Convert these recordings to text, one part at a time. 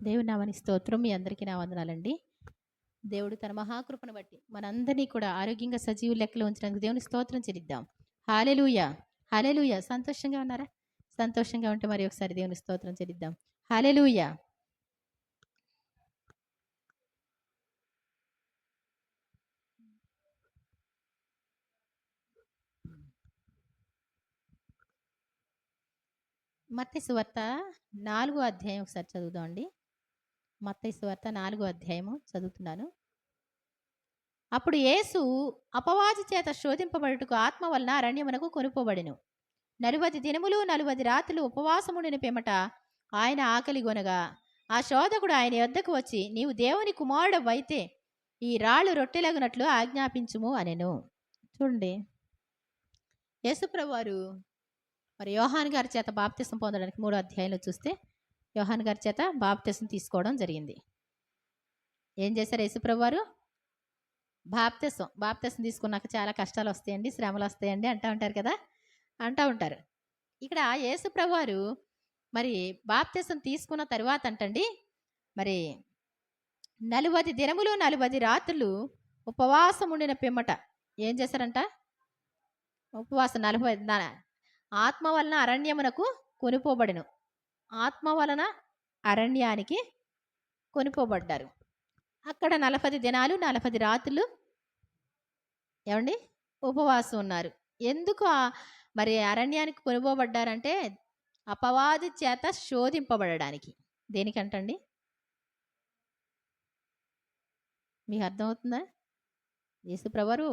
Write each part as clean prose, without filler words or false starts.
దేవుని నామానికి స్తోత్రం. మీ అందరికీ నా వందనాలండి. దేవుడు తన మహాకృపను బట్టి మనందరినీ కూడా ఆరోగ్యంగా సజీవ లెక్కలో ఉంచినందుకు దేవుని స్తోత్రం చెల్లిద్దాం. హల్లెలూయా, హల్లెలూయా. సంతోషంగా ఉన్నారా? సంతోషంగా ఉంటే మరి ఒకసారి దేవుని స్తోత్రం చెల్లిద్దాం. హల్లెలూయా. మత్తయి సువార్త 4వ అధ్యాయం ఒకసారి చదువుదాం అండి. మత్తయి సువార్త 4వ అధ్యాయము చదువుతున్నాను. అప్పుడు యేసు అపవాది చేత శోధింపబడుటకు ఆత్మ వలన అరణ్యమునకు కొనుపోబడెను. 40 దినములు 40 రాత్రులు ఉపవాసముండిన పిమ్మట ఆయన ఆకలి గొనగా ఆ శోధకుడు ఆయన యొద్దకు వచ్చి, నీవు దేవుని కుమారుడవైతే ఈ రాళ్ళు రొట్టెలగునట్లు ఆజ్ఞాపించుము అనెను. చూడండి, యేసుప్రభు వారు మరి యోహాను గారి చేత బాప్తిసం పొందడానికి 3వ అధ్యాయంలో చూస్తే యోహాను గారి చేత బాప్తిసం తీసుకోవడం జరిగింది. ఏం చేశారు యేసుప్రభు వారు? బాప్తిసం తీసుకున్నాక చాలా కష్టాలు వస్తాయండి, శ్రమలు వస్తాయండి అంటూ ఉంటారు కదా, అంటూ ఉంటారు. ఇక్కడ యేసుప్రభు వారు మరి బాప్తిసం తీసుకున్న తర్వాత అంటండి, మరి 40 దినములు 40 రాత్రులు ఉపవాసం ఉండిన పిమ్మట ఏం చేశారంట? ఉపవాసం 40 ఆత్మ వలన అరణ్యమునకు కొనిపోబడెను. ఆత్మ వలన అరణ్యానికి కొనిపోబడ్డారు. అక్కడ 40 దినాలు 40 రాత్రులు ఏమండి ఉపవాసం ఉన్నారు. ఎందుకు మరి అరణ్యానికి కొనిపోబడ్డారంటే అపవాది చేత శోధింపబడడానికి. దేనికంటండి? మీకు అర్థమవుతుందా? యేసుప్రభువారు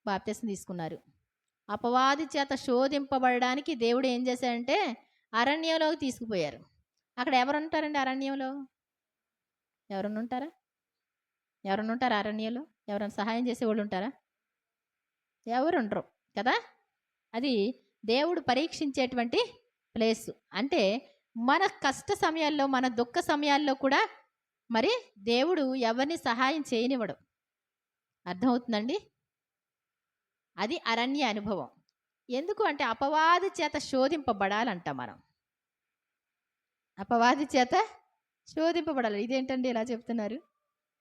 బాప్తిసం తీసుకున్నారు. అపవాది చేత శోధింపబడడానికి దేవుడు ఏం చేశాడంటే అరణ్యంలోకి తీసుకుపోయారు. అక్కడ ఎవరు ఉంటారండి అరణ్యంలో? ఎవరన్నా ఉంటారా? ఎవరన్నా ఉంటారా అరణ్యంలో? ఎవరైనా సహాయం చేసేవాళ్ళు ఉంటారా? ఎవరు ఉండరు కదా. అది దేవుడు పరీక్షించేటువంటి ప్లేస్. అంటే మన కష్ట సమయాల్లో, మన దుఃఖ సమయాల్లో కూడా మరి దేవుడు ఎవరిని సహాయం చేయనివ్వడు. అర్థమవుతుందండి? అది అరణ్య అనుభవం. ఎందుకు అంటే అపవాది చేత శోధింపబడాలంట. మనం అపవాది చేత శోధింపబడాలి. ఇదేంటండి ఇలా చెప్తున్నారు?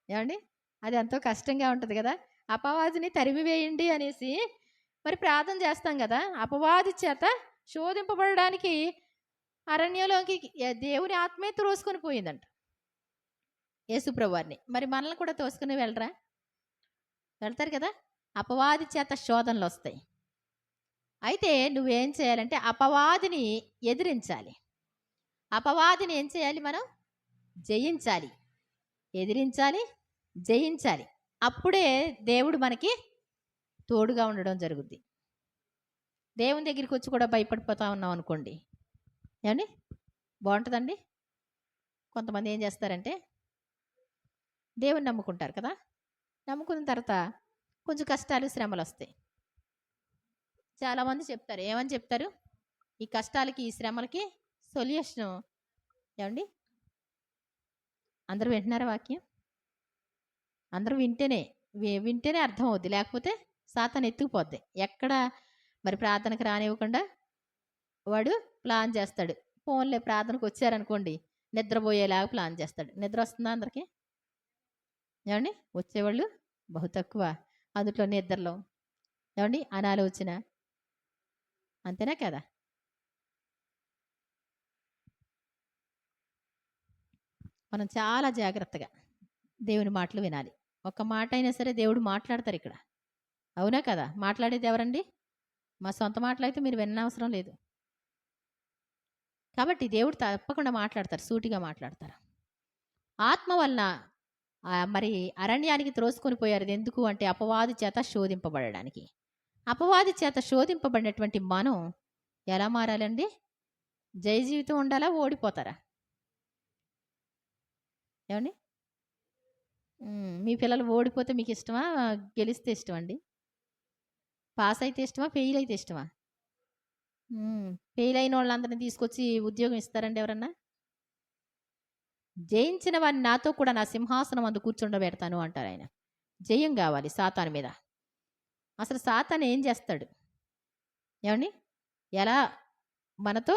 ఏమండి, అది ఎంతో కష్టంగా ఉంటుంది కదా. అపవాదిని తరిమివేయండి అనేసి మరి ప్రార్థన చేస్తాం కదా. అపవాది చేత శోధింపబడడానికి అరణ్యంలోకి దేవుని ఆత్మే త్రోసుకొని పోయిందంట యేసుప్రభు వారిని. మరి మనల్ని కూడా తోసుకుని వెళ్తారు కదా. అపవాది చేత శోధనలు వస్తాయి. అయితే నువ్వేం చేయాలంటే అపవాదిని ఎదిరించాలి. అపవాదిని ఏం చేయాలి? మనం జయించాలి, ఎదిరించాలి, జయించాలి. అప్పుడే దేవుడు మనకి తోడుగా ఉండడం జరుగుద్ది. దేవుని దగ్గరికి వచ్చి కూడా భయపడిపోతా ఉన్నాం అనుకోండి, ఏమండి, బాగుంటుందండి? కొంతమంది ఏం చేస్తారంటే దేవుని నమ్ముకుంటారు కదా. నమ్ముకున్న తర్వాత కొంచెం కష్టాలు, శ్రమలు వస్తాయి. చాలామంది చెప్తారు, ఏమని చెప్తారు? ఈ కష్టాలకి, ఈ శ్రమలకి సొల్యూషను ఏమండి? అందరూ వింటున్నారా వాక్యం? అందరూ వింటేనే అర్థం అవుద్ది, లేకపోతే సాతాను ఎత్తుకుపోద్ది. ఎక్కడ మరి ప్రార్థనకు రానివ్వకుండా వాడు ప్లాన్ చేస్తాడు. ఫోన్లే ప్రార్థనకు వచ్చారనుకోండి, నిద్రపోయేలాగా ప్లాన్ చేస్తాడు. నిద్ర వస్తుందా అందరికీ? ఏమండి, వచ్చేవాళ్ళు బహు తక్కువ. అందులో నిద్రలో ఏమండి అనాలోచన, అంతేనా కదా. మనం చాలా జాగ్రత్తగా దేవుని మాటలు వినాలి. ఒక్క మాట అయినా సరే దేవుడు మాట్లాడతారు ఇక్కడ, అవునా కదా. మాట్లాడేది ఎవరండి? మా సొంత మాటలు అయితే మీరు వినవసరం లేదు. కాబట్టి దేవుడు తప్పకుండా మాట్లాడతారు, సూటిగా మాట్లాడతారు. ఆత్మ వలన మరి అరణ్యానికి త్రోసుకొని పోయారు. ఎందుకు అంటే అపవాది చేత శోధింపబడడానికి. అపవాది చేత శోధింపబడినటువంటి మనం ఎలా మారాలండి? జయ జీవితం ఉండాలా, ఓడిపోతారా? ఏమండి, మీ పిల్లలు ఓడిపోతే మీకు ఇష్టమా, గెలిస్తే ఇష్టమా అండి? పాస్ అయితే ఇష్టమా, ఫెయిల్ అయితే ఇష్టమా? ఫెయిల్ అయిన వాళ్ళందరినీ తీసుకొచ్చి ఉద్యోగం ఇస్తారండి ఎవరన్నా? జయించిన వారిని నాతో కూడా నా సింహాసనం అందు కూర్చుండబెడతాను అంటారు ఆయన. జయం కావాలి సాతాను మీద. అసలు సాతాను ఏం చేస్తాడు? ఏమండి, ఎలా మనతో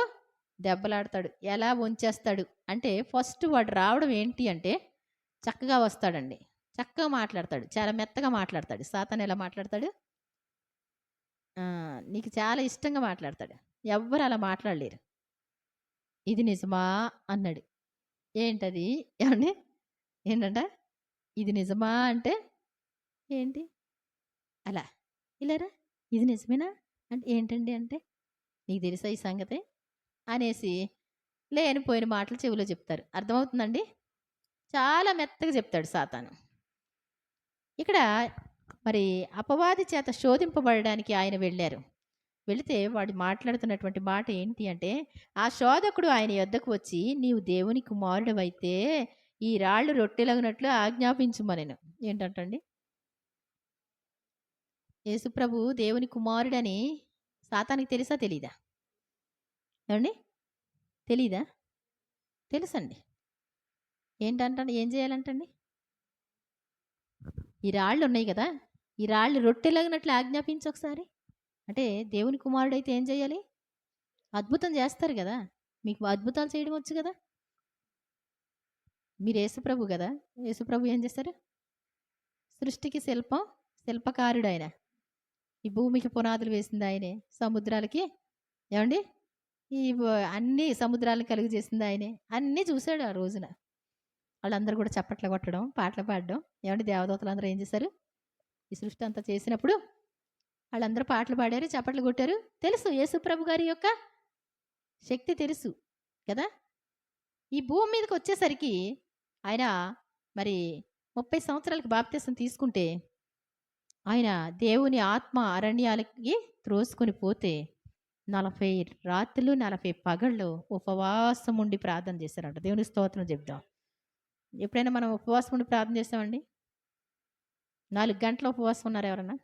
దెబ్బలాడతాడు. ఎలా వంచేస్తాడు అంటే ఫస్ట్ వాడు రావడం ఏంటి అంటే చక్కగా వస్తాడండి. చక్కగా మాట్లాడతాడు. చాలా మెత్తగా మాట్లాడతాడు. సాతాను ఎలా మాట్లాడతాడు? నీకు చాలా ఇష్టంగా మాట్లాడతాడు. ఎవ్వరు అలా మాట్లాడలేరు. ఇది నిజమా అన్నాడు. ఏంటది? ఏవండి? ఏంటంట? ఇది నిజమా అంటే ఏంటి? అలా. ఇలారా ఇది నిజమేనా? అంటే ఏంటండి అంటే నీకు తెలుసా ఈ సంగతి? అనేసి లేనిపోయిన మాటలు చెవిలో చెప్తారు. అర్థమవుతుందండి? చాలా మెత్తగా చెప్తాడు సాతాను. ఇక్కడ మరి అపవాది చేత శోధింపబడడానికి ఆయన వెళ్ళారు. వెళితే వాడు మాట్లాడుతున్నటువంటి మాట ఏంటి అంటే, ఆ శోధకుడు ఆయన యొద్దకు వచ్చి, నీవు దేవుని కుమారుడవైతే ఈ రాళ్ళు రొట్టెలగునట్లు ఆజ్ఞాపించుమనెను. ఏంటంటండి? యేసుప్రభు దేవుని కుమారుడని సాతానికి తెలుసా తెలీదా? ఏవండి? తెలీదా? తెలుసండి. ఏంటంటండి? ఏం చేయాలంటండి? ఈ రాళ్ళు ఉన్నాయి కదా! ఈ రాళ్ళు రొట్టెలగినట్లు ఆజ్ఞాపించు ఒకసారి. అంటే దేవుని కుమారుడైతే ఏం చేయాలి? అద్భుతం చేస్తారు కదా! మీకు అద్భుతాలు చేయడం వచ్చు కదా! మీరు యేసుప్రభు కదా! యేసుప్రభు ఏం చేస్తారు? సృష్టికి శిల్పకారుడు ఆయన. ఈ భూమికి పునాదులు వేసింది ఆయనే. సముద్రాలకి ఏవండి? ఈ అన్ని సముద్రాలను కలుగజేసింది ఆయనే. అన్నీ చూసాడు ఆ రోజున. వాళ్ళందరూ కూడా చప్పట్లు కొట్టడం, పాటలు పాడడం. ఏవండి? దేవదూతలందరూ ఏం చేశారు? ఈ సృష్టి అంతా చేసినప్పుడు వాళ్ళందరూ పాటలు పాడారు, చప్పట్లు కొట్టారు. తెలుసు యేసుప్రభు గారి యొక్క శక్తి తెలుసు కదా! ఈ భూమి మీదకి వచ్చేసరికి ఆయన మరి 30 సంవత్సరాలకి బాప్తిసం తీసుకుంటే ఆయన దేవుని ఆత్మ అరణ్యాలకి త్రోసుకొని పోతే 40 రాత్రులు 40 పగళ్ళు ఉపవాసం ఉండి ప్రార్థన చేశారంట. దేవుని స్తోత్రం చెప్దాం. ఎప్పుడైనా మనం ఉపవాసం ఉండి ప్రార్థన చేస్తామండి? 4 గంటలు ఉపవాసం ఉన్నారు ఎవరన్నా?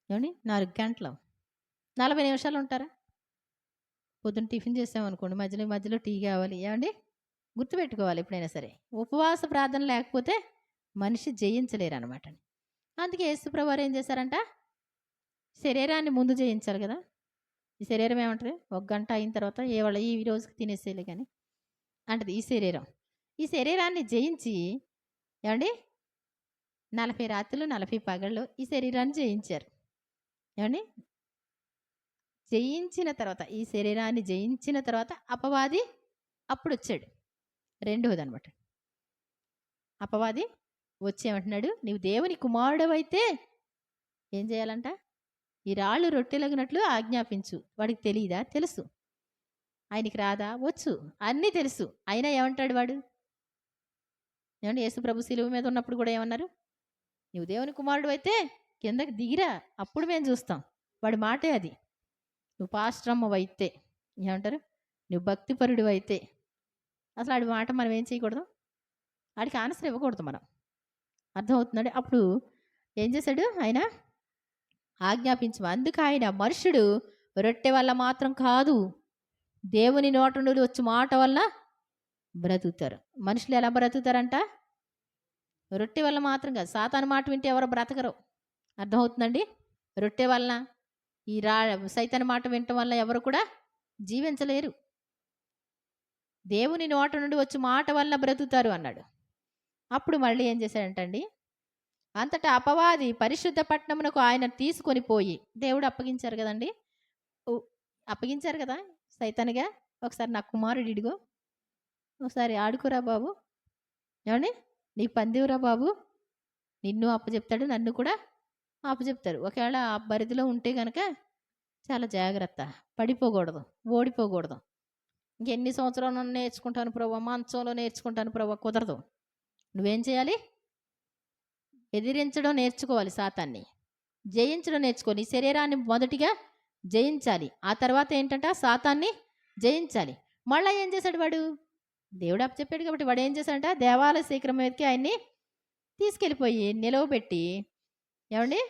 ఏమండి? 4 గంటలు 40 నిమిషాలు ఉంటారా? పొద్దున్న టిఫిన్ చేసామనుకోండి, మధ్యలో మధ్యలో టీ కావాలి. ఏమండి? గుర్తుపెట్టుకోవాలి ఎప్పుడైనా సరే. ఉపవాస ప్రార్థన లేకపోతే మనిషి జయించలేరు అనమాట. అందుకే యేసుప్రభు వారు ఏం చేశారంట? శరీరాన్ని ముందు జయించాలి కదా! ఈ శరీరం ఏమంటది? 1 గంట అయిన తర్వాత ఈ రోజుకి తినేసేలే కానీ అంటది ఈ శరీరం. ఈ శరీరాన్ని జయించి ఏమండి? 40 రాత్రులు 40 పగళ్ళు ఈ శరీరాన్ని జయించారు. ఏమండి? జయించిన తర్వాత ఈ శరీరాన్ని జయించిన తర్వాత అపవాది అప్పుడొచ్చాడు. రెండోదనమాట. అపవాది వచ్చేమంటున్నాడు, నీవు దేవుని కుమారుడవైతే ఏం చేయాలంట? ఈ రాళ్ళు రొట్టెలగినట్లు ఆజ్ఞాపించు. వాడికి తెలియదా? తెలుసు. ఆయనకి రాదా? వచ్చు. అన్నీ తెలుసు. అయినా ఏమంటాడు వాడు? ఏమండి? యేసుప్రభు శిలువ మీద ఉన్నప్పుడు కూడా ఏమన్నారు? నువ్వు దేవుని కుమారుడు అయితే కిందకి దిగిరా, అప్పుడు మేము చూస్తాం. వాడి మాటే అది. నువ్వు పాస్ట్రమ్మవైతే ఏమంటారు? నువ్వు భక్తిపరుడు అయితే అసలు ఆడి మాట మనం ఏం చేయకూడదు? ఆడికి ఆన్సర్ ఇవ్వకూడదు మనం. అర్థమవుతుందండి? అప్పుడు ఏం చేశాడు ఆయన? ఆజ్ఞాపించు. అందుకు ఆయన మనుషుడు రొట్టె వల్ల మాత్రం కాదు, దేవుని నోట నుండి వచ్చి మాట వల్ల బ్రతుకుతారు. మనుషులు ఎలా బ్రతుకుతారంట? రొట్టె వల్ల మాత్రం కాదు. సాతాను మాట వింటే ఎవరు బ్రతకరు. అర్థమవుతుందండి? రొట్టె వలన ఈ సైతాను మాట వినటం వల్ల ఎవరు కూడా జీవించలేరు. దేవుని నోట నుండి వచ్చి మాట వల్ల బ్రతుకుతారు అన్నాడు. అప్పుడు మళ్ళీ ఏం చేశాడంటండి? అంతటా అపవాది పరిశుద్ధ పట్టణమునకు ఆయన తీసుకొని పోయి, దేవుడు అప్పగించారు కదండి, అప్పగించారు కదా సైతానుగా, ఒకసారి నా కుమారుడు ఇడిగో, ఒకసారి ఆడుకోరా బాబు, ఏమండి? నీ పందివురా బాబు, నిన్ను అప్పచెప్తాడు, నన్ను కూడా అప్పచెప్తారు. ఒకవేళ ఆ పరిధిలో ఉంటే కనుక చాలా జాగ్రత్త, పడిపోకూడదు, ఓడిపోకూడదు. ఇంకెన్ని సంవత్సరాలు నేర్చుకుంటాను ప్రభు, మంచంలో నేర్చుకుంటాను ప్రభు, కుదరదు. నువ్వేం చేయాలి? ఎదిరించడం నేర్చుకోవాలి, సాతాన్ని జయించడం నేర్చుకో. నీ శరీరాన్ని మొదటిగా జయించాలి, ఆ తర్వాత ఏంటంట? సాతాన్ని జయించాలి. మళ్ళీ ఏం చేశాడు వాడు? దేవుడు అప్పచెప్పాడు కాబట్టి వాడు ఏం చేశాడంట? దేవాలయ శిఖరం మీదకి ఆయన్ని తీసుకెళ్ళిపోయి నిలవబెట్టి, ఏమండి?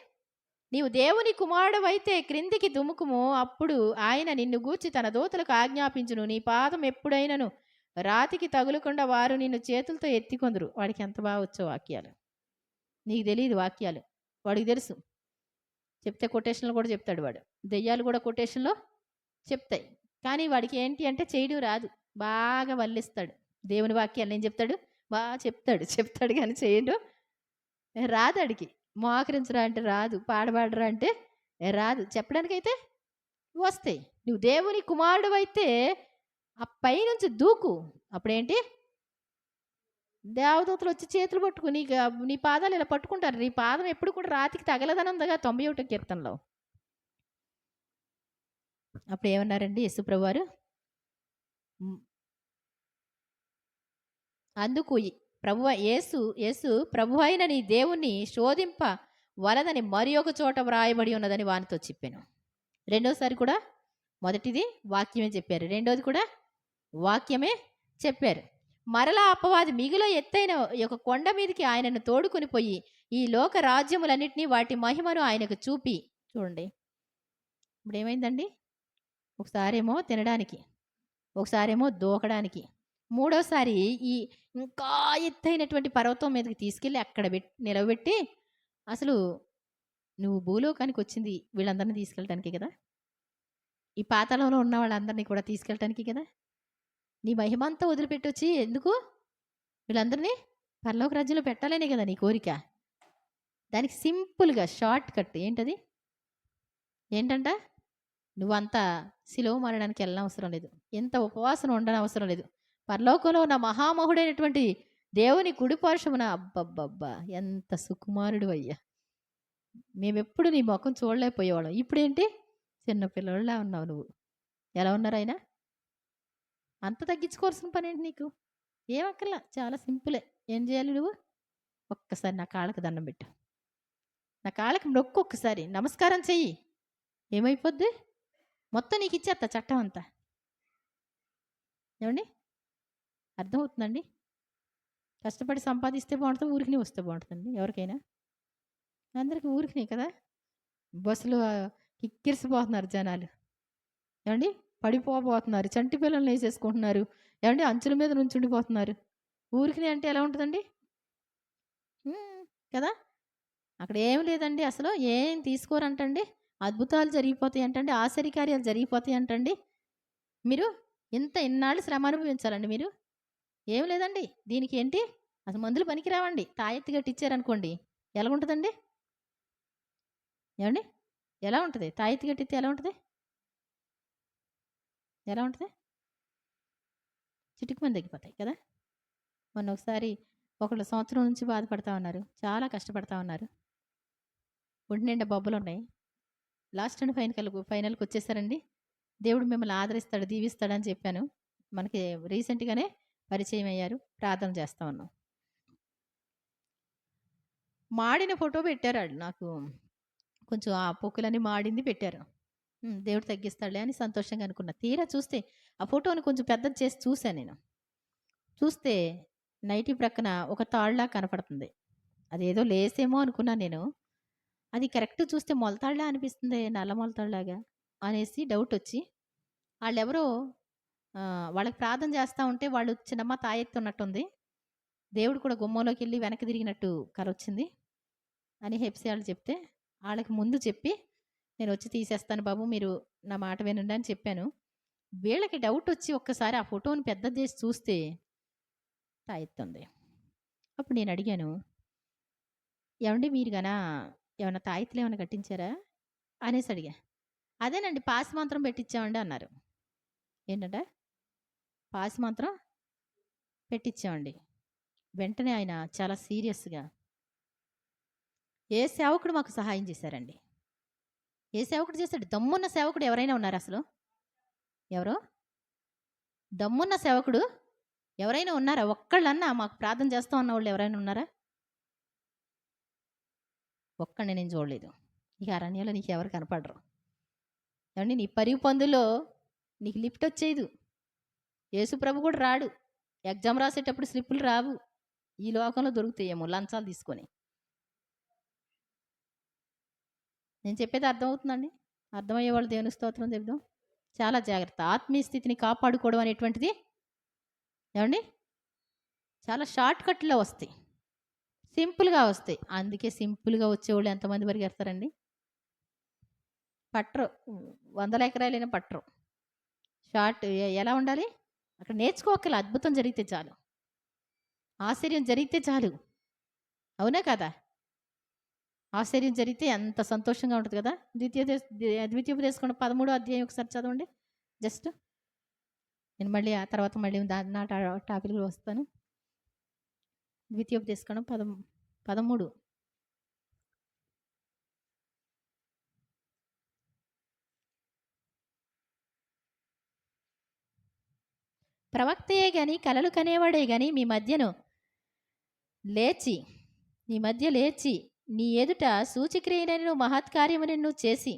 నీవు దేవుని కుమారుడవైతే క్రిందికి దుముకుము, అప్పుడు ఆయన నిన్ను గూర్చి తన దూతలకు ఆజ్ఞాపించును, నీ పాదం ఎప్పుడైనను రాతికి తగులకుండా వారు నిన్ను చేతులతో ఎత్తికొందురు. వాడికి ఎంత బాగా వచ్చో వాక్యాలు. నీకు తెలియదు వాక్యాలు, వాడికి తెలుసు. చెప్తే కొటేషన్లు కూడా చెప్తాడు వాడు. దెయ్యాలు కూడా కొటేషన్లో చెప్తాయి. కానీ వాడికి ఏంటి అంటే చేయడం రాదు. బాగా వల్లిస్తాడు. దేవుని వాక్యాన్ని ఏం చెప్తాడు? చెప్తాడు. చెప్తాడు గానీ చేయడం రాదాడికి. మోకరించరా అంటే రాదు. పాడరా అంటే రాదు. చెప్పడానికైతే వస్తాయి. నువ్వు దేవుని కుమారుడివైతే ఆ పైనుంచి దూకు. అప్పుడేంటి? దేవదూతలు వచ్చి చేతులు పట్టుకుని నీ పాదాలు ఇలా పట్టుకుంటారు. నీ పాదం ఎప్పుడు కూడా రాతికి తగలదని ఉందిగా 91వ కీర్తనలో. అప్పుడు ఏమన్నారండి యేసుప్రభువారు? అందుకు యేసు ప్రభువైన నీ దేవుణ్ణి శోధింప వలదని మరి ఒక చోట వ్రాయబడి ఉన్నదని వానితో చెప్పాను. రెండోసారి కూడా మొదటిది వాక్యమే చెప్పారు. రెండోది కూడా వాక్యమే చెప్పారు. మరలా అపవాది మిగుల ఎత్తైన ఒక కొండ మీదకి ఆయనను తోడుకొని పోయి ఈ లోక రాజ్యములన్నింటినీ వాటి మహిమను ఆయనకు చూపి, చూడండి ఇప్పుడు ఏమైందండి? ఒకసారేమో తినడానికి, ఒకసారేమో దూకడానికి, మూడోసారి ఈ ఇంకా ఎత్తైనటువంటి పర్వతం మీదకి తీసుకెళ్ళి అక్కడ నిలబెట్టి, అసలు నువ్వు భూలోకానికి వచ్చింది వీళ్ళందరినీ తీసుకెళ్ళటానికి కదా, ఈ పాతాళంలో ఉన్న వాళ్ళందరినీ కూడా తీసుకెళ్ళటానికి కదా, నీ మహిమంతా వదిలిపెట్టొచ్చి ఎందుకు వీళ్ళందరినీ పరలోక రాజ్యంలో పెట్టాలనే కదా నీ కోరిక. దానికి సింపుల్గా షార్ట్ కట్ ఏంటది? ఏంటంట? నువ్వంతా సిలువ మరణానికి వెళ్ళనవసరం లేదు. ఎంత ఉపవాసం ఉండనవసరం లేదు. పరలోకంలో ఉన్న మహామహుడైనటువంటి దేవుని కుడిపార్శ్వమున అబ్బబ్బబ్బా ఎంత సుకుమారుడు అయ్యా, మేమెప్పుడు నీ ముఖం చూడలేకపోయేవాళ్ళం. ఇప్పుడేంటి చిన్నపిల్లలా ఉన్నావు నువ్వు. ఎలా ఉన్నారు ఆయన? అంత తగ్గించుకోవాల్సిన పని ఏంటి నీకు? ఏమక్కర్లా, చాలా సింపులే. ఏం చేయాలి నువ్వు? ఒక్కసారి నా కాళ్ళకి దండం పెట్టు, నా కాళ్ళకి నొక్కు, ఒక్కసారి నమస్కారం చెయ్యి. ఏమైపోద్ది? మొత్తం నీకు ఇచ్చేస్తా చట్టం అంతా. ఏమండి, అర్థమవుతుందండి? కష్టపడి సంపాదిస్తే బాగుంటుంది, ఊరికినే వస్తే బాగుంటుందండి ఎవరికైనా? అందరికీ ఊరికినే కదా. బస్సులో కిక్కిరిసిపోతున్నారు జనాలు. ఏమండి, పడిపోబోతున్నారు, చంటి పిల్లల్ని వేసేసుకుంటున్నారు. ఏమండి, అంచుల మీద నుంచి ఉండిపోతున్నారు. ఊరికినే అంటే ఎలా ఉంటుందండి కదా? అక్కడ ఏం లేదండి, అసలు ఏం తీసుకోరంటండి. అద్భుతాలు జరిగిపోతాయి అంటండి, ఆశ్చర్యకార్యాలు జరిగిపోతాయి అంటండి. మీరు ఇన్నాళ్ళు శ్రమ అనుభవించాలండి మీరు? ఏం లేదండి. దీనికి ఏంటి అసలు మందులు పనికిరావండి. తాయెత్తి కట్టించారనుకోండి ఎలాగుంటుందండి? ఏమండి, ఎలా ఉంటుంది? తాయెత్తి కట్టిస్తే ఎలా ఉంటుంది? ఎలా ఉంటుంది? చిటికి మంది తగ్గిపోతాయి కదా. మొన్న ఒకసారి ఒకళ్ళు సంవత్సరం నుంచి బాధపడతా ఉన్నారు, చాలా కష్టపడతా ఉన్నారు, ఒంటి నిండా బొబ్బలు ఉన్నాయి. లాస్ట్ అండ్ ఫైనల్కి వచ్చేసారండి. దేవుడు మిమ్మల్ని ఆదరిస్తాడు, దీవిస్తాడని చెప్పాను. మనకి రీసెంట్గానే పరిచయం అయ్యారు, ప్రార్థన చేస్తా ఉన్నాం. మాడిన ఫోటో పెట్టారు వాళ్ళు నాకు, కొంచెం ఆ పొక్కులన్నీ మాడింది పెట్టారు. దేవుడు తగ్గిస్తాడులే అని సంతోషంగా అనుకున్నా. తీరా చూస్తే ఆ ఫోటోని కొంచెం పెద్దది చేసి చూశాను నేను. చూస్తే నైటీ ప్రక్కన ఒక తాళ్ళలా కనపడుతుంది. అదేదో లేసేమో అనుకున్నాను నేను. అది కరెక్ట్ చూస్తే మొలతాళ్ళ అనిపిస్తుంది, నల్ల మొలతాళ్ళలాగా అనేసి డౌట్ వచ్చి వాళ్ళెవరో వాళ్ళకి ప్రార్థన చేస్తూ ఉంటే వాళ్ళు చిన్నమ్మ తాయెత్తున్నట్టుంది, దేవుడు కూడా గుమ్మంలోకి వెళ్ళి వెనక్కి తిరిగినట్టు కలొచ్చింది అని హెప్సీ వాళ్ళు చెప్తే, వాళ్ళకి ముందు చెప్పి నేను వచ్చి తీసేస్తాను బాబు, మీరు నా మాట వినండి అని చెప్పాను. వీళ్ళకి డౌట్ వచ్చి ఒక్కసారి ఆ ఫోటోని పెద్దది చేసి చూస్తే తాయెత్తుంది. అప్పుడు నేను అడిగాను, ఏమండి మీరు గనా ఏమన్నా తాయెత్తులు ఏమైనా కట్టించారా అనేసి అడిగా. అదేనండి పాసి మంత్రం పెట్టించామండి అన్నారు. ఏంటంటే పాసి మంత్రం పెట్టించామండి. వెంటనే ఆయన చాలా సీరియస్గా, ఏ సేవకుడు మాకు సహాయం చేశారండి? ఏ సేవకుడు చేశాడు? దమ్మున్న సేవకుడు ఎవరైనా ఉన్నారు అసలు? ఎవరో దమ్మున్న సేవకుడు ఎవరైనా ఉన్నారా? ఒక్కళ్ళన్నా మాకు ప్రార్థన చేస్తా ఉన్న వాళ్ళు ఎవరైనా ఉన్నారా? ఒక్కడిని నేను చూడలేదు. ఇక అరణ్యంలో నీకు ఎవరు కనపడరు. ఏమండి, నీ పరిగు పందులో నీకు లిఫ్ట్ వచ్చేది. యేసు ప్రభు కూడా రాడు. ఎగ్జామ్ రాసేటప్పుడు స్లిప్పులు రావు. ఈ లోకంలో దొరుకుతాయేమో లంచాలు తీసుకొని. నేను చెప్పేది అర్థమవుతుందండి? అర్థమయ్యే వాళ్ళు దేవుని స్తోత్రం చెప్దాం. చాలా జాగ్రత్త. ఆత్మీయ స్థితిని కాపాడుకోవడం అనేటువంటిది ఏమండి చాలా షార్ట్ కట్లో వస్తాయి, సింపుల్గా వస్తాయి. అందుకే సింపుల్గా వచ్చేవాళ్ళు ఎంతమంది పరిగెడతారండి? పట్టరు, 100 ఎకరాలైనా పట్టరు. షార్ట్ ఎలా ఉండాలి? అక్కడ నేర్చుకోక్కల అద్భుతం జరిగితే చాలు. ఆశ్చర్యం జరిగితే చాలు. అవునా కదా? ఆశ్చర్యం జరిగితే ఎంత సంతోషంగా ఉంటది కదా! ద్వితీయోపదేశకాండం 13 అధ్యాయం ఒకసారి చదవండి. జస్ట్ నేను మళ్ళీ ఆ తర్వాత మళ్ళీ నా టాపిక్‌లో వస్తాను. ద్వితీయోపదేశకాండం 13. ప్రవక్తయే గాని కలలు కనేవాడే గాని లేచి నీ మధ్య లేచి నీ ఎదుట సూచిక్రియలను మహత్కార్యములను చేసి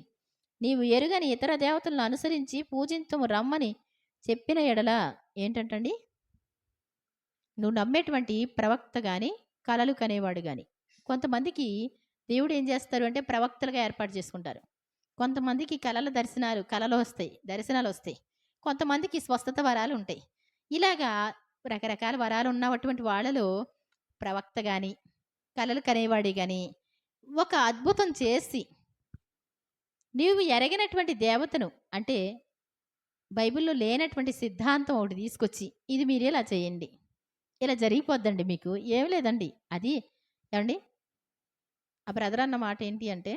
నీవు ఎరుగని ఇతర దేవతలను అనుసరించి పూజించము రమ్మని చెప్పిన ఎడల ఏంటంటండి? నువ్వు నమ్మేటువంటి ప్రవక్త కానీ కలలు కనేవాడు కానీ కొంతమందికి దేవుడు ఏం చేస్తారు అంటే ప్రవక్తలుగా ఏర్పాటు చేసుకుంటారు. కొంతమందికి కళలు వస్తాయి, దర్శనాలు వస్తాయి. కొంతమందికి స్వస్థత వరాలు ఉంటాయి. ఇలాగా రకరకాల వరాలు ఉన్నటువంటి వాళ్ళలో ప్రవక్త కానీ కలలు కనేవాడి కానీ ఒక అద్భుతం చేసి నీవు ఎరగినటువంటి దేవతను అంటే బైబిల్లో లేనటువంటి సిద్ధాంతం ఒకటి తీసుకొచ్చి ఇది మీరు ఇలా చేయండి, ఇలా జరిగిపోద్దండి, మీకు ఏం లేదండి అది ఏమండి. ఆ బ్రదర్ అన్న మాట ఏంటి అంటే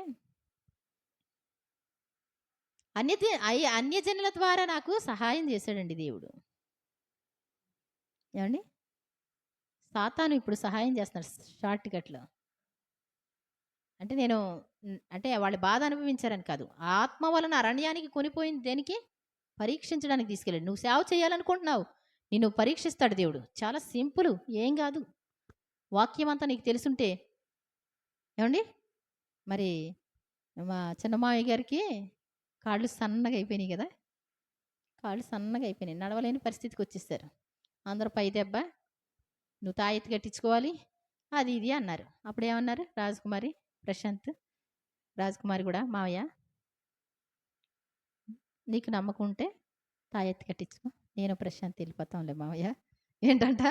అన్యజనుల ద్వారా నాకు సహాయం చేశాడండి దేవుడు. ఏమండి, సాతాను ఇప్పుడు సహాయం చేస్తున్నాడు షార్ట్ కట్లో. అంటే నేను అంటే వాళ్ళు బాధ అనుభవించారని కాదు, ఆత్మ వలన అరణ్యానికి కొనిపోయింది దేనికి? పరీక్షించడానికి తీసుకెళ్ళాడు. నువ్వు సేవ చేయాలనుకుంటున్నావు, నిన్ను పరీక్షిస్తాడు దేవుడు. చాలా సింపుల్, ఏం కాదు. వాక్యం అంతా నీకు తెలుసుంటే ఏమండి. మరి మా చిన్నమావయ్య గారికి కాళ్ళు సన్నగా అయిపోయినాయి కదా, కాళ్ళు సన్నగా అయిపోయినాయి, నడవలేని పరిస్థితికి వచ్చేసారు. అందరూ పై దెబ్బ, నువ్వు తాయెత్తు కట్టించుకోవాలి అది ఇది అన్నారు. అప్పుడు ఏమన్నారు రాజకుమారి ప్రశాంత్ రాజకుమారి కూడా, మావయ్య నీకు నమ్మకం ఉంటే తాయెత్తు కట్టించుకో, నేను ప్రశాంత్ వెళ్ళిపోతాంలే మావయ్య. ఏంటంట,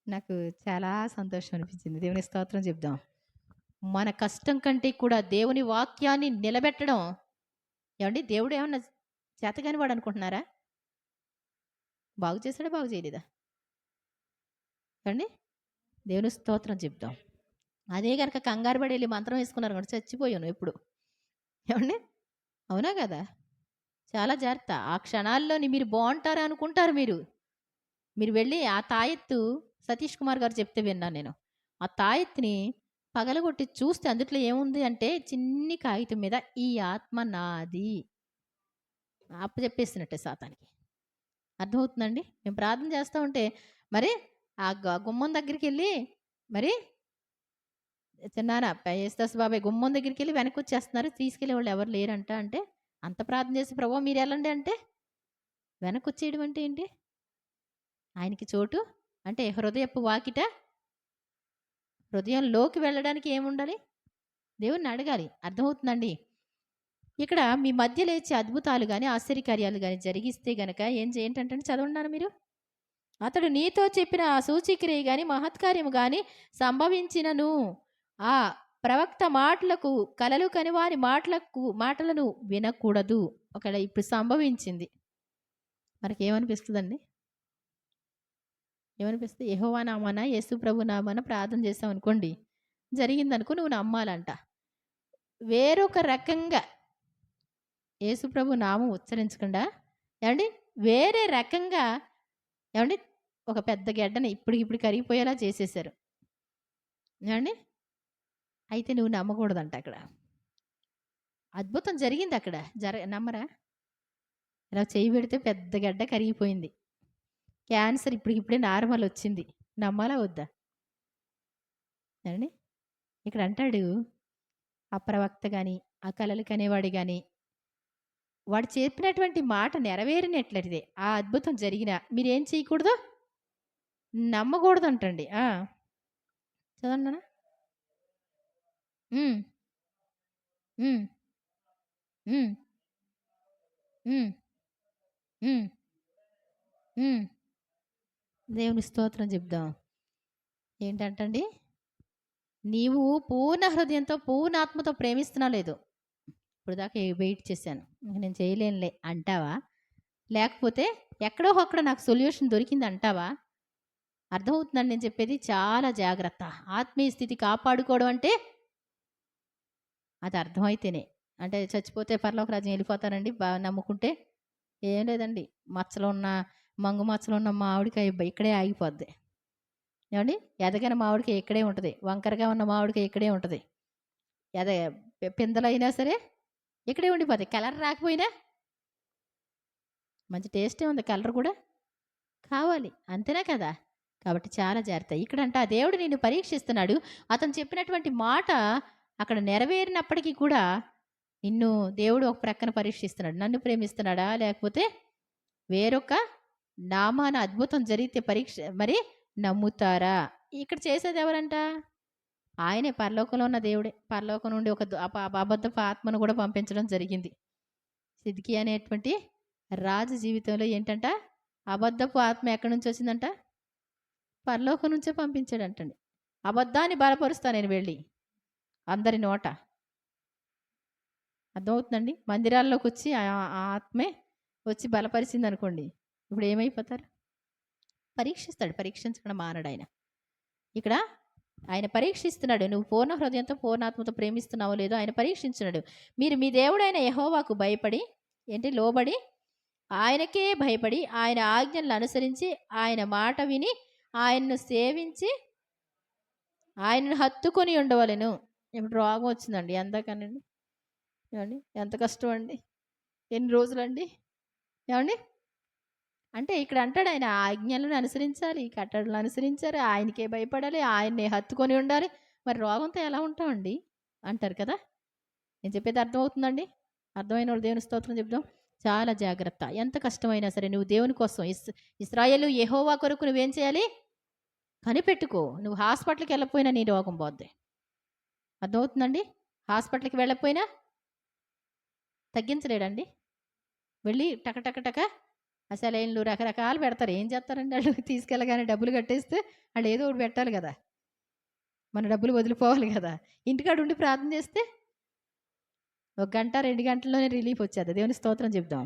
నాకు చాలా సంతోషం అనిపించింది. దేవుని స్తోత్రం చెప్దాం. మన కష్టం కంటే కూడా దేవుని వాక్యాన్ని నిలబెట్టడం ఏమండి. దేవుడు ఏమన్నా చేతగాని వాడు అనుకుంటున్నారా? బాగు చేశాడా, బాగు చేయలేదా? ఏమండి, దేవుని స్తోత్రం చెప్దాం. అదే కనుక కంగారు పడి వెళ్ళి మంత్రం వేసుకున్నారు కూడా చచ్చిపోయాను ఎప్పుడు. ఏమండి, అవునా కదా? చాలా జాగ్రత్త. ఆ క్షణాల్లోని మీరు బాగుంటారా అనుకుంటారు. మీరు వెళ్ళి ఆ తాయెత్తు సతీష్ కుమార్ గారు చెప్తే విన్నాను నేను. ఆ తాయెత్తుని పగలగొట్టి చూస్తే అందుట్లో ఏముంది అంటే చిన్ని కాగితం మీద ఈ ఆత్మ నాది అప్పచెప్పేసినట్టే సాతానికి. అర్థమవుతుందండి. మేము ప్రార్థన చేస్తూ ఉంటే మరి ఆ గుమ్మం దగ్గరికి వెళ్ళి మరి చిన్నాన యేసుదాస్ బాబాయ్ గుమ్మం దగ్గరికి వెళ్ళి వెనక్కి వచ్చేస్తున్నారు, తీసుకెళ్ళే వాళ్ళు ఎవరు లేరంట. అంటే అంత ప్రార్థన చేసి ప్రభు మీరు వెళ్ళండి అంటే వెనక్కి వచ్చేయడం అంటే ఏంటి? ఆయనకి చోటు అంటే హృదయపు వాకిట, హృదయంలోకి వెళ్ళడానికి ఏముండాలి? దేవుణ్ణి అడగాలి. అర్థమవుతుందండి. ఇక్కడ మీ మధ్య లేచి అద్భుతాలు కానీ ఆశ్చర్యకార్యాలు కానీ జరిగిస్తే గనక ఏంటంటే చదవండి మీరు. అతడు నీతో చెప్పిన ఆ సూచిక్రియ కానీ మహత్కార్యము కానీ సంభవించినను ఆ ప్రవక్త మాటలకు కలలు కనివారి మాటలను వినకూడదు. ఒకవేళ ఇప్పుడు సంభవించింది, మనకేమనిపిస్తుందండి? ఏమనిపిస్తుంది? యెహోవా నామాన యేసు ప్రభు నామాన ప్రార్థన చేసాం అనుకోండి, జరిగిందనుకో నువ్వు నమ్మాలంట. వేరొక రకంగా యేసు ప్రభు నామం ఉచ్చరించకుండా ఏమండి వేరే రకంగా ఏమండి ఒక పెద్ద గెడ్డని ఇప్పుడు కరిగిపోయేలా చేసేసారు ఏమండి. అయితే నువ్వు నమ్మకూడదంట. అక్కడ అద్భుతం జరిగింది. అక్కడ నమ్మరా? ఇలా చేయి పెడితే పెద్ద గడ్డ కరిగిపోయింది. క్యాన్సర్ ఇప్పుడే నార్మల్ వచ్చింది. నమ్మాలా వద్దా? ఏమండి, ఇక్కడ అంటాడు ఆ ప్రవక్త కానీ ఆ కలలు కనేవాడు కానీ వాడు చెప్పినటువంటి మాట నెరవేరినట్లయితే ఆ అద్భుతం జరిగినా మీరేం చేయకూడదు? నమ్మకూడదు అంటండి. చదవండి. దేవుని స్తోత్రం చెప్దాం. ఏంటంటండి, నీవు పూర్ణ హృదయంతో పూర్ణ ఆత్మతో ప్రేమిస్తున్నా లేదు, ఇప్పుడు దాకా వెయిట్ చేశాను ఇంక నేను చేయలేనులే అంటావా? లేకపోతే ఎక్కడో అక్కడ నాకు సొల్యూషన్ దొరికింది అంటావా? అర్థమవుతుందండి నేను చెప్పేది? చాలా జాగ్రత్త. ఆత్మీయ స్థితి కాపాడుకోవడం అంటే అది అర్థమైతేనే. అంటే చచ్చిపోతే పరలోక రాజ్యం వెళ్ళిపోతానండి నమ్ముకుంటే? ఏం లేదండి. మచ్చలున్న మంగు మచ్చలున్న మామిడికాయ ఇక్కడే ఆగిపోద్ది. ఏవండి? ఎదగని మామిడికాయ ఇక్కడే ఉంటది. వంకరగా ఉన్న మామిడికాయ ఇక్కడే ఉంటది. ఎద పిందెలైనా సరే ఇక్కడే ఉండిపోతాయి. కలర్ రాకపోయినా మంచి టేస్టే ఉంది. కలర్ కూడా కావాలి. అంతేనా కదా! కాబట్టి చాలా జాగ్రత్త. ఇక్కడంట ఆ దేవుడు నిన్ను పరీక్షిస్తున్నాడు. అతను చెప్పినటువంటి మాట అక్కడ నెరవేరినప్పటికీ కూడా నిన్ను దేవుడు ఒక ప్రక్కన పరీక్షిస్తున్నాడు. నన్ను ప్రేమిస్తున్నాడా? లేకపోతే వేరొక నామాన అద్భుతం జరిగితే పరీక్ష మరి నమ్ముతారా? ఇక్కడ చేసేది ఎవరంట? ఆయనే, పరలోకంలో ఉన్న దేవుడే. పరలోకం నుండి ఒక అబద్ధపు ఆత్మను కూడా పంపించడం జరిగింది. సిద్కియా అనేటువంటి రాజు జీవితంలో ఏంటంట? అబద్ధపు ఆత్మ ఎక్కడి నుంచి వచ్చిందంట? పరలోకం నుంచే పంపించాడంటండి. అబద్ధాన్ని బలపరుస్తా నేను వెళ్ళి అందరి నోట. అర్థమవుతుందండి? మందిరాల్లోకి వచ్చి ఆ ఆత్మే వచ్చి బలపరిచింది అనుకోండి, ఇప్పుడు ఏమైపోతారు? పరీక్షిస్తాడు. పరీక్షించకుండా మానడు ఆయన. ఇక్కడ ఆయన పరీక్షిస్తున్నాడు. నువ్వు పూర్ణ హృదయంతో పూర్ణాత్మతో ప్రేమిస్తున్నావో లేదో ఆయన పరీక్షించున్నాడు. మీరు మీ దేవుడైన యెహోవాకు భయపడి లోబడి ఆయనకే భయపడి ఆయన ఆజ్ఞలను అనుసరించి ఆయన మాట విని ఆయన్ను సేవించి ఆయనను హత్తుకొని ఉండవలెను. ఇప్పుడు రోగం వచ్చిందండి. ఎంతకనండి? ఏమండి? ఎంత కష్టం అండి? ఎన్ని రోజులండి? ఏమండి? అంటే ఇక్కడ అంటాడు ఆయన ఆజ్ఞలను అనుసరించాలి, కట్టడలను అనుసరించాలి, ఆయనకే భయపడాలి, ఆయన్నే హత్తుకొని ఉండాలి. మరి రోగంతో ఎలా ఉంటామండి అంటారు కదా! నేను చెప్పేది అర్థమవుతుందండి? అర్థమైన వాళ్ళు దేవుని స్తోత్రం చెప్దాం. చాలా జాగ్రత్త. ఎంత కష్టమైనా సరే నువ్వు దేవుని కోసం ఇశ్రాయేలు యెహోవా కొరకు నువ్వేం చేయాలి? కనిపెట్టుకో. నువ్వు హాస్పిటల్కి వెళ్ళకపోయినా నీ రోగం పోద్ది. అర్థమవుతుందండి? హాస్పిటల్కి వెళ్ళకపోయినా తగ్గించలేడండి. వెళ్ళి టక అసలైన్లు రకరకాలు పెడతారు. ఏం చేస్తారండి వాళ్ళు? తీసుకెళ్ళగానే డబ్బులు కట్టేస్తే వాళ్ళు ఏదో ఒకటి పెట్టాలి కదా! మన డబ్బులు వదిలిపోవాలి కదా! ఇంటికాడ ఉండి ప్రార్థన చేస్తే 1 గంట 2 గంటల్లోనే రిలీఫ్ వచ్చేది. దేవుని స్తోత్రం చెప్దాం.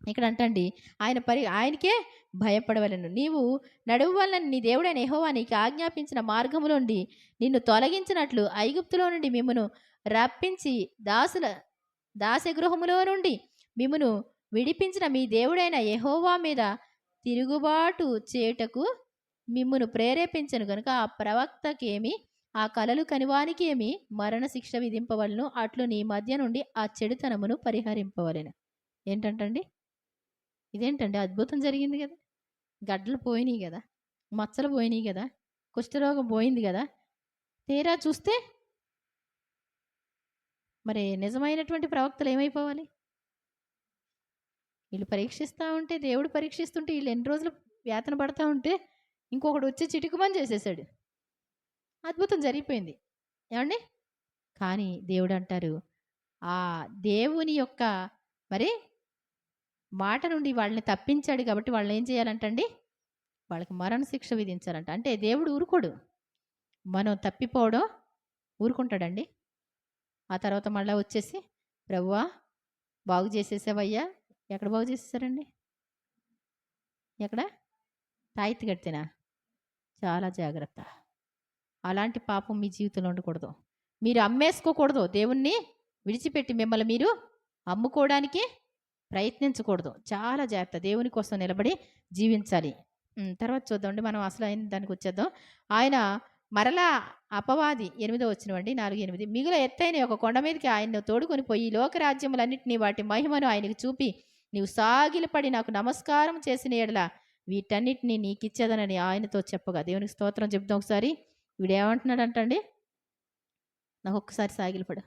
ఇక్కడ అంటండి ఆయనకే భయపడవలెను. నీవు నడువు వలన నీ దేవుడైన యెహోవా నీకు ఆజ్ఞాపించిన మార్గములోండి నిన్ను తొలగించినట్లు ఐగుప్తులో నుండి మిమ్మును రప్పించి దాసగృహములో నుండి మిమ్మును విడిపించిన మీ దేవుడైన యెహోవా మీద తిరుగుబాటు చేయుటకు మిమ్మును ప్రేరేపించను గనుక ఆ ప్రవక్తకేమి ఆ కలలు కనివానికి ఏమి మరణశిక్ష విధింపవలను. అట్లు నీ మధ్య నుండి ఆ చెడుతనమును పరిహరింపవలెను. ఏంటంటండి? ఇదేంటండి? అద్భుతం జరిగింది కదా! గడ్డలు పోయినాయి కదా! మచ్చలు పోయినాయి కదా! కుష్ఠరోగం పోయింది కదా! తీరా చూస్తే మరి నిజమైనటువంటి ప్రవక్తలు ఏమైపోవాలి? వీళ్ళు పరీక్షిస్తూ ఉంటే, దేవుడు పరీక్షిస్తుంటే వీళ్ళు ఎన్ని రోజులు వేతన పడతా ఉంటే ఇంకొకడు వచ్చి చిటికుమని చేసేసాడు. అద్భుతం జరిగిపోయింది. ఏమండి? కానీ దేవుడు అంటారు, ఆ దేవుని యొక్క మరి మాట నుండి వాళ్ళని తప్పించాడు కాబట్టి వాళ్ళని ఏం చేయాలంటండి? వాళ్ళకి మరణశిక్ష విధించాలంట. అంటే దేవుడు ఊరుకోడు. మనం తప్పిపోవడం ఊరుకుంటాడండి? ఆ తర్వాత మళ్ళీ వచ్చేసి, ప్రభువా బాగు చేసేసావయ్యా. ఎక్కడ బాగు చేసేసారండి? ఎక్కడ? తాయిత్తు కడితేనా? చాలా జాగ్రత్త. అలాంటి పాపం మీ జీవితంలో ఉండకూడదు. మీరు అమ్మేసుకోకూడదు. దేవుణ్ణి విడిచిపెట్టి మిమ్మల్ని మీరు అమ్ముకోవడానికి ప్రయత్నించకూడదు. చాలా జాగ్రత్త. దేవుని కోసం నిలబడి జీవించాలి. తర్వాత చూద్దామండి. మనం అసలు అయిన దానికి వచ్చేద్దాం. ఆయన మరలా అపవాది 8వ వచనమండి, 4:8 మిగుల ఎత్తైన ఒక కొండ మీదకి ఆయన్ను తోడుకొని పోయి లోకరాజ్యములన్నింటినీ వాటి మహిమను ఆయనకు చూపి నీవు సాగిలపడి నాకు నమస్కారం చేసిన ఎడల వీటన్నిటిని నీకిచ్చేదనని ఆయనతో చెప్పగా. దేవునికి స్తోత్రం చెప్దాం ఒకసారి. వీడేమంటున్నాడంటండి? నాకు ఒక్కసారి సాగిలపడు,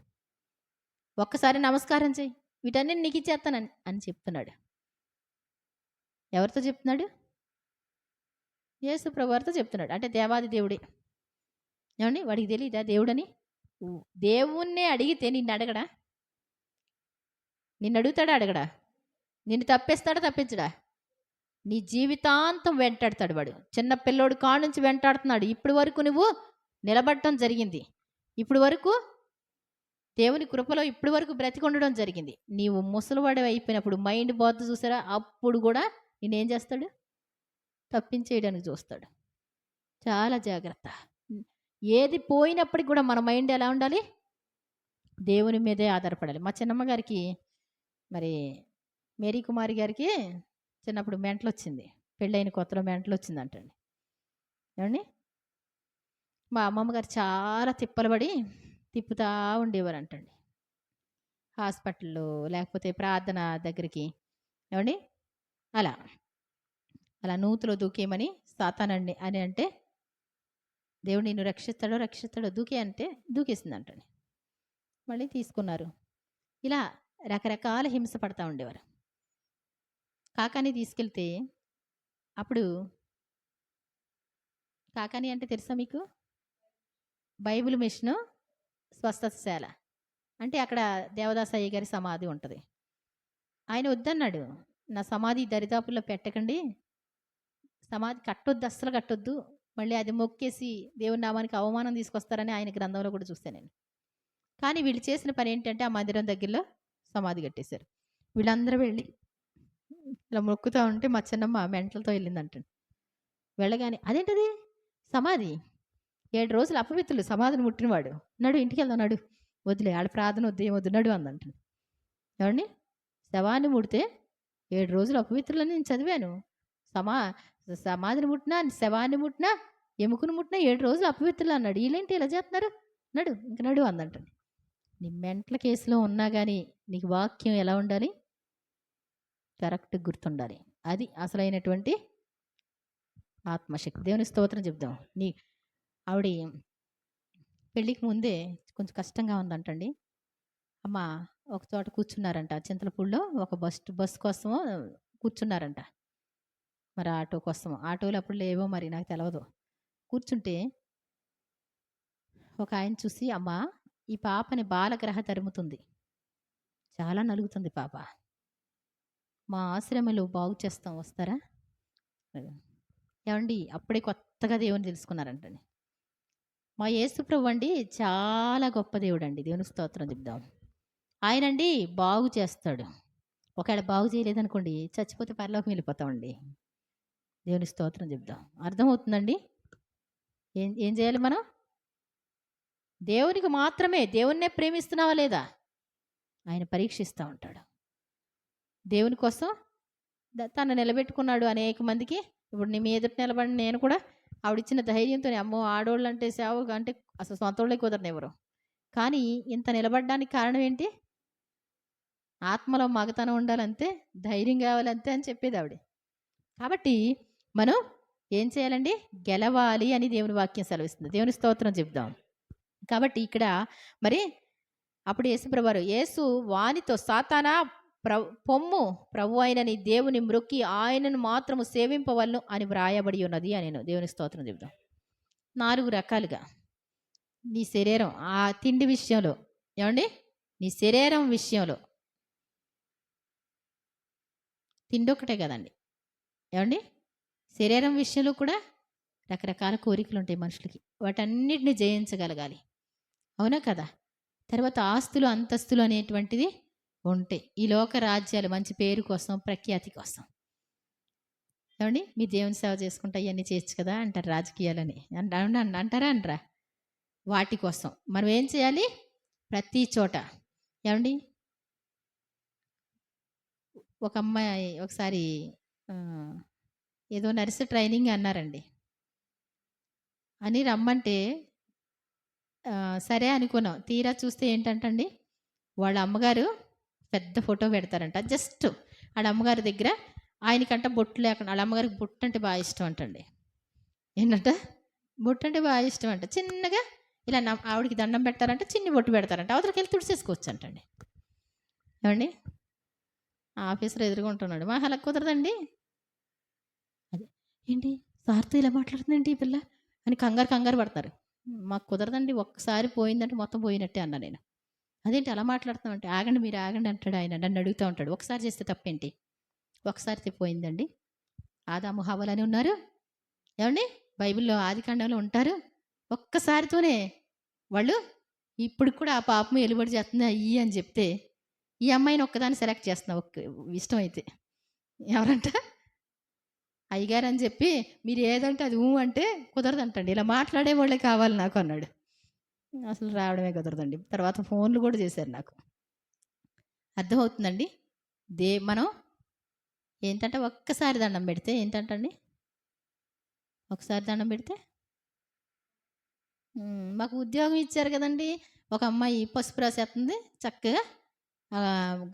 ఒక్కసారి నమస్కారం చెయ్యి, వీటన్నిటిని నీకు ఇచ్చేస్తానని అని చెప్తున్నాడు. ఎవరితో చెప్తున్నాడు? యేసు ప్రభువారితో చెప్తున్నాడు. అంటే దేవాది దేవుడే. ఏమండి? వాడికి తెలియదా దేవుడని? దేవుణ్ణే అడిగితే నిన్ను అడగడా? నిన్ను అడుగుతాడా? అడగడా? నిన్ను తప్పేస్తాడా? తప్పించడా? నీ జీవితాంతం వెంటాడతాడు వాడు. చిన్న పిల్లోడు కాడ నుంచి వెంటాడుతున్నాడు. ఇప్పటి వరకు నువ్వు నిలబడటం జరిగింది. ఇప్పుడు వరకు దేవుని కృపలో ఇప్పటి వరకు బ్రతికుండడం జరిగింది. నీవు ముసలివాడివి అయిపోయినప్పుడు మైండ్ పోద్ది చూసారా? అప్పుడు గూడా నిన్నేం చేస్తాడు? తప్పించేయడానికి చూస్తాడు. చాలా జాగ్రత్త. హ్మ్. ఏది పోయినప్పటికి గూడా మన మైండ్ ఎలా ఉండాలి? దేవుని మీదే ఆధారపడాలి. మా చిన్నమ్మ గారికి మరి మేరీ కుమారి గారికి చిన్నప్పుడు మెంటలొచ్చింది. పెళ్ళైన కొత్తలో మెంటలొచ్చిందంటండి. ఏవండీ? మా అమ్మమ్మ గారు చాలా తిప్పలు పడి తిప్పుతా ఉండేవారంటండి. హాస్పిటల్‌లో లేకపోతే ప్రార్థన దగ్గరికి. ఏవండీ? అలా. అలా నూతిలో దూకేయమని సాతానండి అని అంటే, దేవుడు నిన్ను రక్షిస్తాడో, రక్షిస్తాడో దూకేయి అంటే దూకేసిందంటండి. మళ్ళీ తీసుకున్నారు. ఇలా రకరకాల హింస పడతా ఉండేవారు. కాకాని తీసుకెళ్తే అప్పుడు కాకాని అంటే తెలుసా మీకు? బైబిల్ మిషను స్వస్థతశాల. అంటే అక్కడ దేవదాసు అయ్య గారి సమాధి ఉంటది. ఆయన వద్దన్నాడు. నా సమాధి దరిదాపుల్లో పెట్టకండి. సమాధి కట్టొద్దు, అస్సలు కట్టొద్దు. మళ్ళీ అది మొక్కేసి దేవుని నామానికి అవమానం తీసుకొస్తారని ఆయన గ్రంథంలో కూడా చూసా నేను. కానీ వీళ్ళు చేసిన పనేంటంటే ఆ మందిరం దగ్గరలో సమాధి కట్టేశారు. వీళ్ళందరూ వెళ్ళి ఇలా మొక్కుతా ఉంటే మా చిన్నమ్మ మెంటలతో వెళ్ళిందంటండి. వెళ్ళగానే అదేంటది సమాధి 7 రోజులు అపవిత్రులు సమాధిని ముట్టినవాడు. నడు ఇంటికెళ్దాం నడు. వద్దులే ఆడ ప్రార్థన వద్దు ఏం వద్దు నడు అందంటండి. ఏవండీ? శవాన్ని ముడితే 7 రోజులు అపవిత్రులని నేను చదివాను. సమా సమాధిని ముట్టినా, శవాన్ని ముట్టినా, ఎముకను ముట్టినా 7 రోజులు అపవిత్రులు అన్నాడు. ఈళ్ళేంటి ఇలా చేస్తున్నారు? నడు ఇంక నడు అందంటండి. నీ మెంటల్ కేసులో ఉన్నా గానీ నీకు వాక్యం ఎలా ఉండాలి? కరెక్ట్‌గా గుర్తుండాలి. అది అసలైనటువంటి ఆత్మశక్తి. దేవుని స్తోత్రం చెప్దాం. ఆవిడ పెళ్ళికి ముందే కొంచెం కష్టంగా ఉందంటండి. అమ్మ ఒక చోట కూర్చున్నారంట. చింతలపూడిలో ఒక బస్ కోసము కూర్చున్నారంట. మరి ఆటో కోసము. ఆటోలు అప్పుడు లేవో మరి నాకు తెలవదు. కూర్చుంటే ఒక ఆయన చూసి, "అమ్మా ఈ పాపని బాలగ్రహ తరుముతుంది. చాలా నలుగుతుంది పాప. మా ఆశ్రమంలో బాగు చేస్తాం వస్తారా?" ఏవండీ అప్పుడే కొత్తగా దేవుని తెలుసుకున్నారంటండి. మా యేసుప్రభు అండి చాలా గొప్ప దేవుడండి. దేవునికి స్తోత్రం చెప్దాం. ఆయనండి బాగు చేస్తాడు. ఒకవేళ బాగు చేయలేదనుకోండి చచ్చిపోతే పరలోకం వెళ్ళిపోతామండి. దేవునికి స్తోత్రం చెప్దాం. అర్థమవుతుందండి? ఏం ఏం చేయాలి మనం? దేవునికి మాత్రమే దేవున్నే ప్రేమిస్తున్నావా లేదా? ఆయన పరీక్షిస్తూ ఉంటాడు. దేవుని కోసం తను నిలబెట్టుకున్నాడు అనేక మందికి. ఇప్పుడు నీ ఎదుట నిలబడిన నేను కూడా ఆవిడిచ్చిన ధైర్యంతోనే అమ్మో ఆడోళ్ళంటే సేవకు అంటే అసలు సొంతోళ్ళే కుదరనివ్వరు. కానీ ఇంత నిలబడడానికి కారణం ఏంటి? ఆత్మలో మగతనం ఉండాలంతే, ధైర్యం కావాలంతే అని చెప్పేది ఆవిడ. కాబట్టి మనం ఏం చేయాలండి? గెలవాలి అని దేవుని వాక్యం సెలవిస్తుంది. దేవుని స్తోత్రం చెప్దాం. కాబట్టి ఇక్కడ మరి అప్పుడు యేసుప్రభువారు యేసు వానితో సాతానా పొమ్ము ప్రభు అయిన నీ దేవుని మ్రొక్కి ఆయనను మాత్రము సేవింపవలను అని వ్రాయబడి ఉన్నది అని దేవుని స్తోత్రం చెప్దాం. 4 రకాలుగా నీ శరీరం ఆ తిండి విషయంలో ఏమండి? నీ శరీరం విషయంలో తిండి ఒకటే కదండి. ఏమండి? శరీరం విషయంలో కూడా రకరకాల కోరికలు ఉంటాయి మనుషులకి. వాటన్నిటిని జయించగలగాలి. అవునా కదా? తర్వాత ఆస్తులు అంతస్తులు అనేటువంటిది ఉంటాయి. ఈ లోక రాజ్యాలు మంచి పేరు కోసం, ప్రఖ్యాతి కోసం. ఏమండి? మీ దేవుని సేవ చేసుకుంటా ఇవన్నీ చేయొచ్చు కదా అంటారు రాజకీయాలని. అంటారా అనరా? వాటి కోసం మనం ఏం చేయాలి? ప్రతి చోట ఏమండి? ఒక అమ్మాయి ఒకసారి ఏదో నర్సు ట్రైనింగ్ అన్నారండి. అని రమ్మంటే సరే అనుకున్నాం. తీరా చూస్తే ఏంటంటండి వాళ్ళ అమ్మగారు పెద్ద ఫోటో పెడతారంట. జస్ట్ వాళ్ళ అమ్మగారి దగ్గర ఆయనకంట బొట్టు లేకుండా వాళ్ళ అమ్మగారికి బొట్టు అంటే బాగా ఇష్టం అంటండి. ఏంటంట? బొట్టు అంటే బాగా ఇష్టం అంట. చిన్నగా ఇలా ఆవిడకి దండం పెట్టారంటే చిన్ని బొట్టు పెడతారంట. అవతలకి వెళ్ళి తుడిసేసుకోవచ్చు అంటండి. ఏమండి? ఆఫీసర్ ఎదురుగా ఉంటున్నాడు. మా అలా కుదరదండి. అదే ఏంటి సార్తో ఇలా మాట్లాడుతుందేంటి ఈ పిల్ల అని కంగారు పడతారు. మాకు కుదరదండి, ఒక్కసారి పోయిందంటే మొత్తం పోయినట్టే అన్నా నేను. అదేంటి అలా మాట్లాడుతున్నామంటే ఆగండి మీరు ఆగండి అంటాడు ఆయన. నన్ను అడుగుతూ ఉంటాడు. ఒకసారి చేస్తే తప్పేంటి? ఒకసారి పోయిందండి. ఆదాము హవ్వలని ఉన్నారు. ఏమండి? బైబిల్లో ఆదికాండంలో ఉంటారు. ఒక్కసారితోనే వాళ్ళు ఇప్పుడు కూడా ఆ పాపం ఎలుబడి చేస్తుంది అయ్యి అని చెప్తే, ఈ అమ్మాయిని ఒక్కదాన్ని సెలెక్ట్ చేస్తున్నా ఇష్టమైతే. ఎవరంట? అయ్యగారని చెప్పి మీరు ఏదంటే అది అంటే కుదరదంటండి. ఇలా మాట్లాడేవాళ్ళే కావాలి నాకు అన్నాడు. అసలు రావడమే కుదరదండి. తర్వాత ఫోన్లు కూడా చేశారు నాకు. అర్థమవుతుందండి? మనం ఏంటంటే ఒక్కసారి దండం పెడితే ఏంటంటండి? ఒకసారి దండం పెడితే మాకు ఉద్యోగం ఇచ్చారు కదండీ! ఒక అమ్మాయి పసుపు రాసేస్తుంది చక్కగా.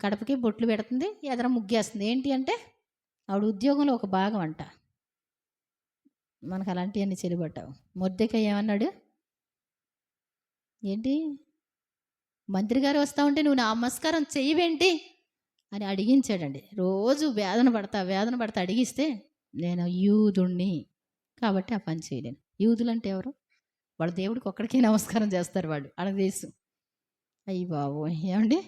గడపకి బొట్లు పెడుతుంది. ఎదర ముగ్గేస్తుంది. ఏంటి అంటే ఆవిడ ఉద్యోగంలో ఒక భాగం అంట. మనకు అలాంటివన్నీ చెల్లుబట్టవు. మొర్దెకాయి ఏమన్నాడు? ఏంటి? మంత్రి గారు వస్తా ఉంటే నువ్వు నమస్కారం చెయ్యవేంటి అని అడిగించాడండి. రోజు వేదన పడతా అడిగిస్తే నేను యూదుణ్ణి కాబట్టి ఆ పని చేయలేను. యూదులు అంటే ఎవరు? వాళ్ళ దేవుడికి ఒక్కడికే నమస్కారం చేస్తారు వాళ్ళు. వాళ్ళకి తెలుసు. అయ్యి బాబోయ్! ఏమండి?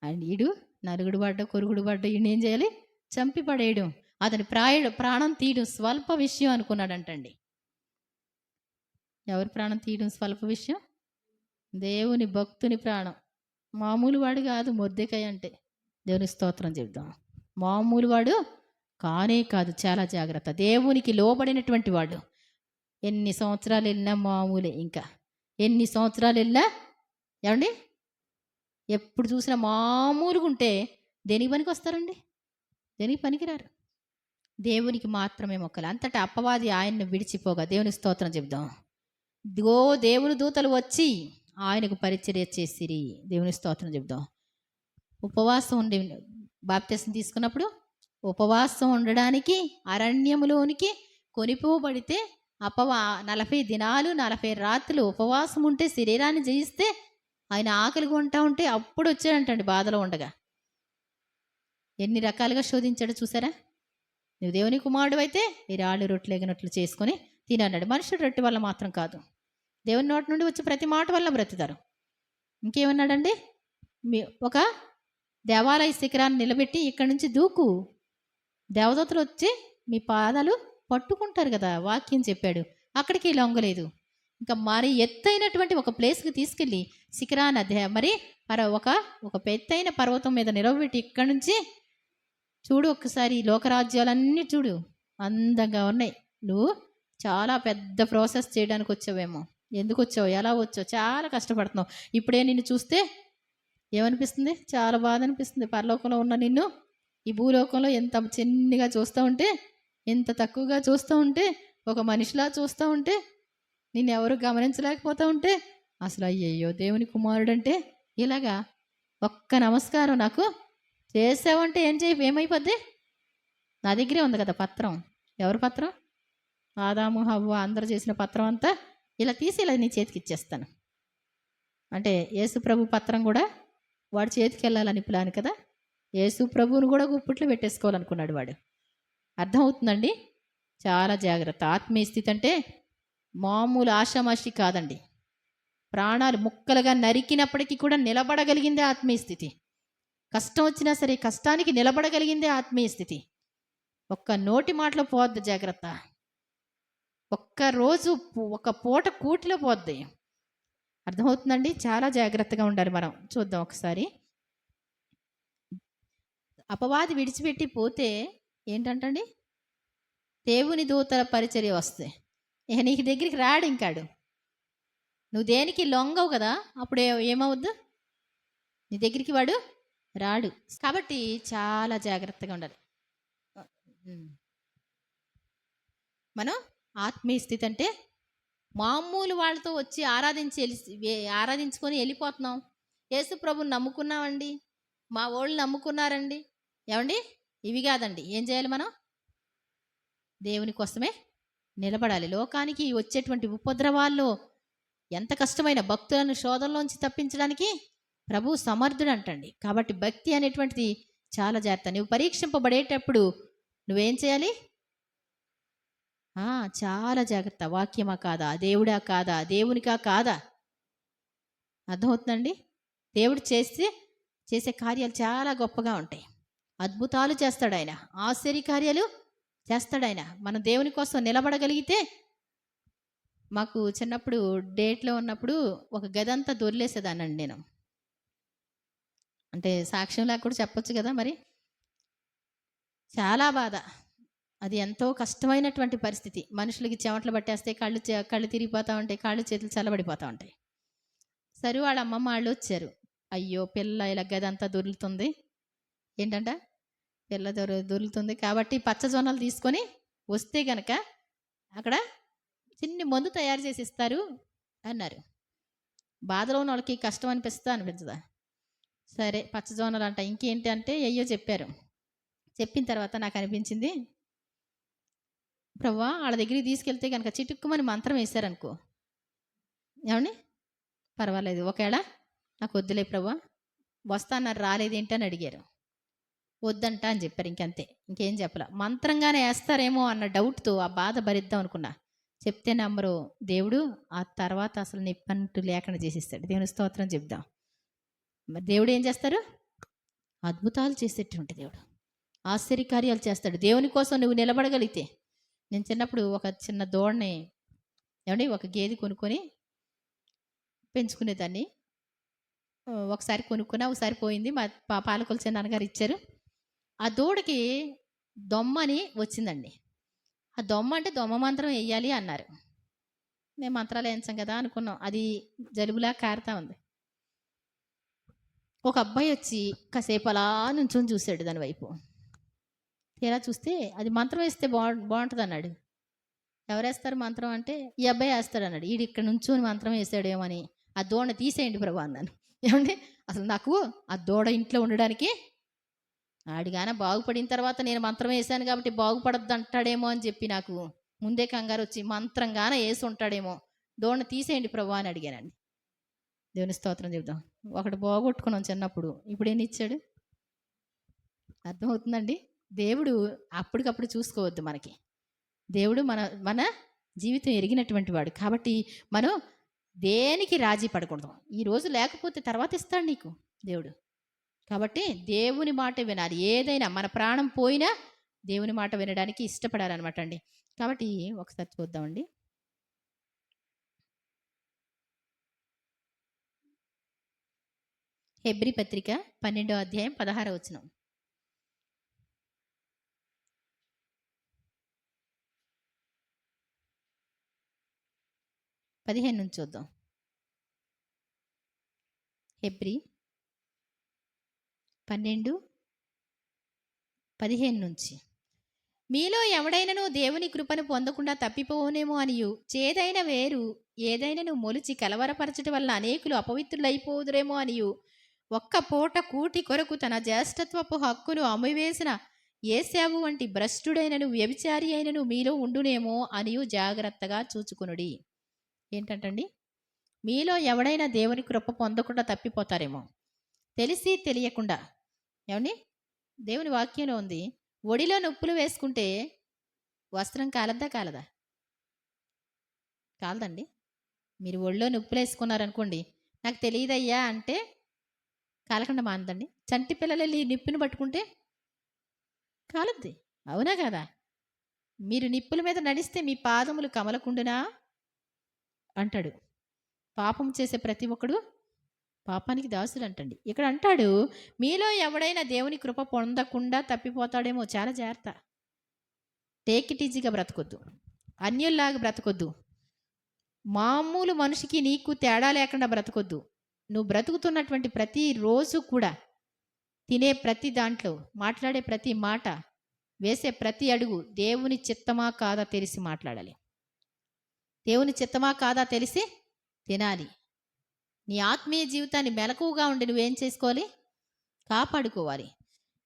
అండ్ ఈడు నలుగుడు పడ్డ కొరుగుడు పడ్డ ఈయన ఏం చేయాలి? చంపి పడేయడం. అతని ప్రాణం తీయడం స్వల్ప విషయం అనుకున్నాడంటండి. ఎవరి ప్రాణం తీయడం స్వల్ప విషయం? దేవుని భక్తుని ప్రాణం. మామూలు వాడు కాదు మొర్దెకాయ అంటే. దేవుని స్తోత్రం చెప్దాం. మామూలు వాడు కానే కాదు. చాలా జాగ్రత్త. దేవునికి లోబడినటువంటి వాడు. ఎన్ని సంవత్సరాలు వెళ్ళినా మామూలే. ఇంకా ఎన్ని సంవత్సరాలు వెళ్ళినా ఏమండి ఎప్పుడు చూసినా మామూలుగా ఉంటే దేనికి పనికి వస్తారండి? దేనికి పనికిరారు. దేవునికి మాత్రమే మొక్కలు. అంతటా అపవాది ఆయన్ని విడిచిపోగా దేవుని స్తోత్రం చెప్దాం. ఇదిగో దేవుని దూతలు వచ్చి ఆయనకు పరిచర్య చేసిరి. దేవుని స్తోత్రం చెప్దాం. ఉపవాసం ఉండి బాప్తిసం తీసుకున్నప్పుడు ఉపవాసం ఉండడానికి అరణ్యములోనికి కొనిపోబడితే 40 దినాలు 40 రాత్రులు ఉపవాసం ఉంటే శరీరాన్ని జయిస్తే ఆయన ఆకలిగా ఉంటా ఉంటే అప్పుడు వచ్చాడంటండి బాధలో ఉండగా. ఎన్ని రకాలుగా శోధించాడు చూసారా? నువ్వు దేవుని కుమారుడు అయితే ఈ రాళ్ళు రొట్టెలు ఎగినట్లు చేసుకొని తినన్నాడు. మనుషుడు రొట్టె వల్ల మాత్రం కాదు, దేవుని నోటి నుండి వచ్చే ప్రతి మాట వల్ల బ్రతుకుతారు. ఇంకేమన్నాడండి? ఒక దేవాలయ శిఖరాన్ని నిలబెట్టి ఇక్కడి నుంచి దూకు, దేవదూతలు వచ్చి మీ పాదాలు పట్టుకుంటారు కదా, వాక్యం చెప్పాడు. అక్కడికి లొంగలేదు. ఇంకా మరి ఎత్తైనటువంటి ఒక ప్లేస్కి తీసుకెళ్ళి శిఖరాన్ని మరి ఒక ఎత్తైన పర్వతం మీద నిలబెట్టి ఇక్కడి నుంచి చూడు ఒక్కసారి లోకరాజ్యాలన్నీ చూడు అందంగా ఉన్నాయి. నువ్వు చాలా పెద్ద ప్రాసెస్ చేయడానికి వచ్చావేమో. ఎందుకు వచ్చావు, ఎలా వచ్చావు, చాలా కష్టపడుతున్నావు. ఇప్పుడే నిన్ను చూస్తే ఏమనిపిస్తుంది? చాలా బాధ అనిపిస్తుంది. పరలోకంలో ఉన్న నిన్ను ఈ భూలోకంలో ఎంత చిన్నగా చూస్తూ ఉంటే, ఎంత తక్కువగా చూస్తూ ఉంటే, ఒక మనిషిలా చూస్తూ ఉంటే, నిన్ను ఎవరు గమనించలేకపోతూ ఉంటే, అసలు అయ్యయ్యో దేవుని కుమారుడు అంటే ఇలాగా ఒక్క నమస్కారం నాకు చేసావంటే ఏమైపోద్ది? నా దగ్గరే ఉంది కదా పత్రం. ఎవరి పత్రం? ఆదాము హవ్వ అందరూ చేసిన పత్రం అంతా ఇలా తీసి ఇలా నీ చేతికి ఇచ్చేస్తాను అంటే యేసు ప్రభు పత్రం కూడా వాడి చేతికి వెళ్ళాలని ప్లాన్ కదా. యేసు ప్రభువును కూడా గుప్పిట్లో పెట్టేసుకోవాలనుకున్నాడు వాడు. అర్థమవుతుందండి? చాలా జాగ్రత్త. ఆత్మీయ స్థితి అంటే మామూలు ఆషామాషి కాదండి. ప్రాణాలు ముక్కలుగా నరికినప్పటికీ కూడా నిలబడగలిగిందే ఆత్మీయ స్థితి. కష్టం వచ్చినా సరే కష్టానికి నిలబడగలిగిందే ఆత్మీయ స్థితి. ఒక్క నోటి మాటలో పోద్ది జాగ్రత్త. ఒక్కరోజు ఒక పూట కూటిలో పోద్ది. అర్థమవుతుందండి? చాలా జాగ్రత్తగా ఉండాలి మనం. చూద్దాం ఒకసారి. అపవాది విడిచిపెట్టి పోతే ఏంటంటండి? దేవుని దూతల పరిచర్య వస్తే ఇక నీకు దగ్గరికి రాడు. ఇంకాడు నువ్వు దేనికి లొంగవు కదా, అప్పుడు ఏమవుద్దు? నీ దగ్గరికి వాడు రాడు. కాబట్టి చాలా జాగ్రత్తగా ఉండాలి మనం. ఆత్మీయ స్థితి అంటే మామూలు వాళ్ళతో వచ్చి ఆరాధించుకొని వెళ్ళిపోతున్నాం. యేసు ప్రభుని నమ్ముకున్నామండి, మా వాళ్ళు నమ్ముకున్నారండి, ఏమండి? ఇవి కాదండి. ఏం చేయాలి మనం? దేవుని కోసమే నిలబడాలి. లోకానికి వచ్చేటువంటి ఉపద్రవాల్లో ఎంత కష్టమైన భక్తులను శోధనలోంచి తప్పించడానికి ప్రభు సమర్థుడు అంటండి. కాబట్టి భక్తి అనేటువంటిది చాలా జాగ్రత్త. నువ్వు పరీక్షింపబడేటప్పుడు నువ్వేం చేయాలి? చాలా జాగ్రత్త. వాక్యమా కాదా, దేవుడా కాదా, దేవునికా కాదా? అర్థమవుతుందండి? దేవుడు చేసే కార్యాలు చాలా గొప్పగా ఉంటాయి. అద్భుతాలు చేస్తాడు ఆయన, ఆశ్చర్య కార్యాలు చేస్తాడు ఆయన. మనం దేవుని కోసం నిలబడగలిగితే మాకు చిన్నప్పుడు డేట్లో ఉన్నప్పుడు ఒక గదంతా దొర్లేసేదానండి నేను. అంటే సాక్ష్యంలా కూడా చెప్పొచ్చు కదా మరి. చాలా బాధ. అది ఎంతో కష్టమైనటువంటి పరిస్థితి. మనుషులకి చెమటలు పట్టేస్తే కళ్ళు తిరిగిపోతా ఉంటాయి. కాళ్ళు చేతులు చల్లబడిపోతా ఉంటాయి. సరే వాళ్ళ అమ్మమ్మ వాళ్ళొచ్చారు. అయ్యో! పిల్ల ఇలా గదంతా దొర్లుతుంది. ఏంటంట? పిల్ల దొర్లుతుంది కాబట్టి పచ్చజొన్నలు తీసుకొని వస్తే గనక అక్కడ చిన్ని మందు తయారు చేసి ఇస్తారు అన్నారు. బాధలో ఉన్నోళ్ళకి కష్టం అనిపిస్తదా? అనిపించదా? సరే పచ్చజొన్నలు అంట. ఇంకేంటి అంటే అయ్యో చెప్పారు. చెప్పిన తర్వాత నాకు అనిపించింది, ప్రభువా వాళ్ళ దగ్గరికి తీసుకెళ్తే కనుక చిటుక్కుమని మంత్రం వేశారనుకో, ఏమండి పర్వాలేదు. ఒకవేళ నాకు వద్దులే ప్రభువా, వస్తాన్నారు రాలేదేంటి అని అడిగారు. వద్దంట అని చెప్పారు. ఇంకంతే, ఇంకేం చెప్పలా. మంత్రంగానే వేస్తారేమో అన్న డౌట్తో ఆ బాధ భరిద్దాం అనుకున్నా. చెప్తే నమ్మరు. దేవుడు ఆ తర్వాత అసలు నిప్పంటూ లేకుండా చేసిస్తాడు. దేవుని స్తోత్రం చెప్దాం. మరి దేవుడు ఏం చేస్తారు? అద్భుతాలు చేసేటువంటి దేవుడు, ఆశ్చర్యకార్యాలు చేస్తాడు. దేవుని కోసం నువ్వు నిలబడగలిగితే. నేను చిన్నప్పుడు ఒక చిన్న దూడని, ఏమండి ఒక గేదె కొనుక్కొని పెంచుకునేదాన్ని. ఒకసారి కొనుక్కున్నా, ఒకసారి పోయింది. మా పాలకొల్చే నాన్నగారు ఇచ్చారు. ఆ దూడకి దొమ్మని వచ్చిందండి. ఆ దొమ్మ అంటే దొమ్మ మంత్రం వేయాలి అన్నారు. మేము మంత్రాలు వేయించాం కదా అనుకున్నాం. అది జలుబులా కారుతా ఉంది. ఒక అబ్బాయి వచ్చి కాసేపు అలా నుంచొని చూశాడు దాని వైపు. తీరా చూస్తే అది మంత్రం వేస్తే బాగుంటుంది అన్నాడు. ఎవరేస్తారు మంత్రం అంటే ఈ అబ్బాయి వేస్తాడు అన్నాడు. ఈడు ఇక్కడ నుంచొని మంత్రం వేసాడేమని ఆ దూడని తీసేయండి ప్రభు అన్నాను. ఏమండి అసలు నాకు ఆ దూడ ఇంట్లో ఉండడానికి, ఆడిగాన బాగుపడిన తర్వాత నేను మంత్రం వేసాను కాబట్టి బాగుపడద్దు అంటాడేమో అని చెప్పి నాకు ముందే కంగారు వచ్చి మంత్రంగాన వేసి ఉంటాడేమో, దూడని తీసేయండి ప్రభు అని అడిగానండి. దేవుని స్తోత్రం చెబుదాం. ఒకటి బాగొట్టుకున్నాం చిన్నప్పుడు, ఇప్పుడు ఏం ఇచ్చాడు? అర్థమవుతుందండి. దేవుడు అప్పటికప్పుడు చూసుకోవద్దు. మనకి దేవుడు మన జీవితం ఎరిగినటువంటి వాడు కాబట్టి మనం దేనికి రాజీ పడకూడదు. ఈరోజు లేకపోతే తర్వాత ఇస్తాడు నీకు దేవుడు. కాబట్టి దేవుని మాట వినాలి. ఏదైనా మన ప్రాణం పోయినా దేవుని మాట వినడానికి ఇష్టపడాలన్నమాట అండి. కాబట్టి ఒకసారి చూద్దామండి. హెబ్రీ పత్రిక 12వ అధ్యాయం 16వ వచనం. పదిహేను నుంచి చూద్దాం. హెబ్రీ 12:15 నుంచి. మీలో ఎవడైనను దేవుని కృపను పొందకుండా తప్పిపోనేమో అనియు, చేదైన వేరు ఏదైనను మొలిచి కలవరపరచటం వల్ల అనేకులు అపవిత్రులైపోదురేమో అనియు, ఒక్క పూట కూటి కొరకు తన జ్యేష్ఠత్వపు హక్కును అమ్మివేసిన ఏశావు వంటి భ్రష్టుడైనను వ్యభిచారి అయినను మీలో ఉండునేమో అనియు జాగ్రత్తగా చూచుకునుడి. ఏంటంటండి? మీలో ఎవడైనా దేవుని కృప పొందకుండా తప్పిపోతారేమో, తెలిసి తెలియకుండా. ఏమండి దేవుని వాక్యంలో ఉంది, ఒడిలో నొప్పులు వేసుకుంటే వస్త్రం కాలద్దా కాలదా? కాలదండి. మీరు ఒడిలో నొప్పులు వేసుకున్నారనుకోండి, నాకు తెలియదయ్యా అంటే కాలకుండా మానదండి. చంటి పిల్లలు వెళ్ళి నిప్పుని పట్టుకుంటే కాలద్ది. అవునా కదా? మీరు నిప్పుల మీద నడిస్తే మీ పాదములు కమలకుండునా అంటాడు. పాపం చేసే ప్రతి ఒక్కడు పాపానికి దాసుడు అంటండి. ఇక్కడ అంటాడు, మీలో ఎవడైనా దేవుని కృప పొందకుండా తప్పిపోతాడేమో. చాలా జాగ్రత్త. టేక్ ఇట్ ఈజీగా బ్రతకొద్దు, అన్యుల్లాగా బ్రతకొద్దు, మామూలు మనిషికి నీకు తేడా లేకుండా బ్రతకొద్దు. నువ్వు బ్రతుకుతున్నటువంటి ప్రతి రోజు కూడా, తినే ప్రతి దాంట్లో, మాట్లాడే ప్రతి మాట, వేసే ప్రతి అడుగు దేవుని చిత్తమా కాదా తెలిసి మాట్లాడాలి. దేవుని చిత్తమా కాదా తెలిసి తినాలి. నీ ఆత్మీయ జీవితాన్ని మెలకువగా ఉండి నువ్వేం చేసుకోవాలి? కాపాడుకోవాలి.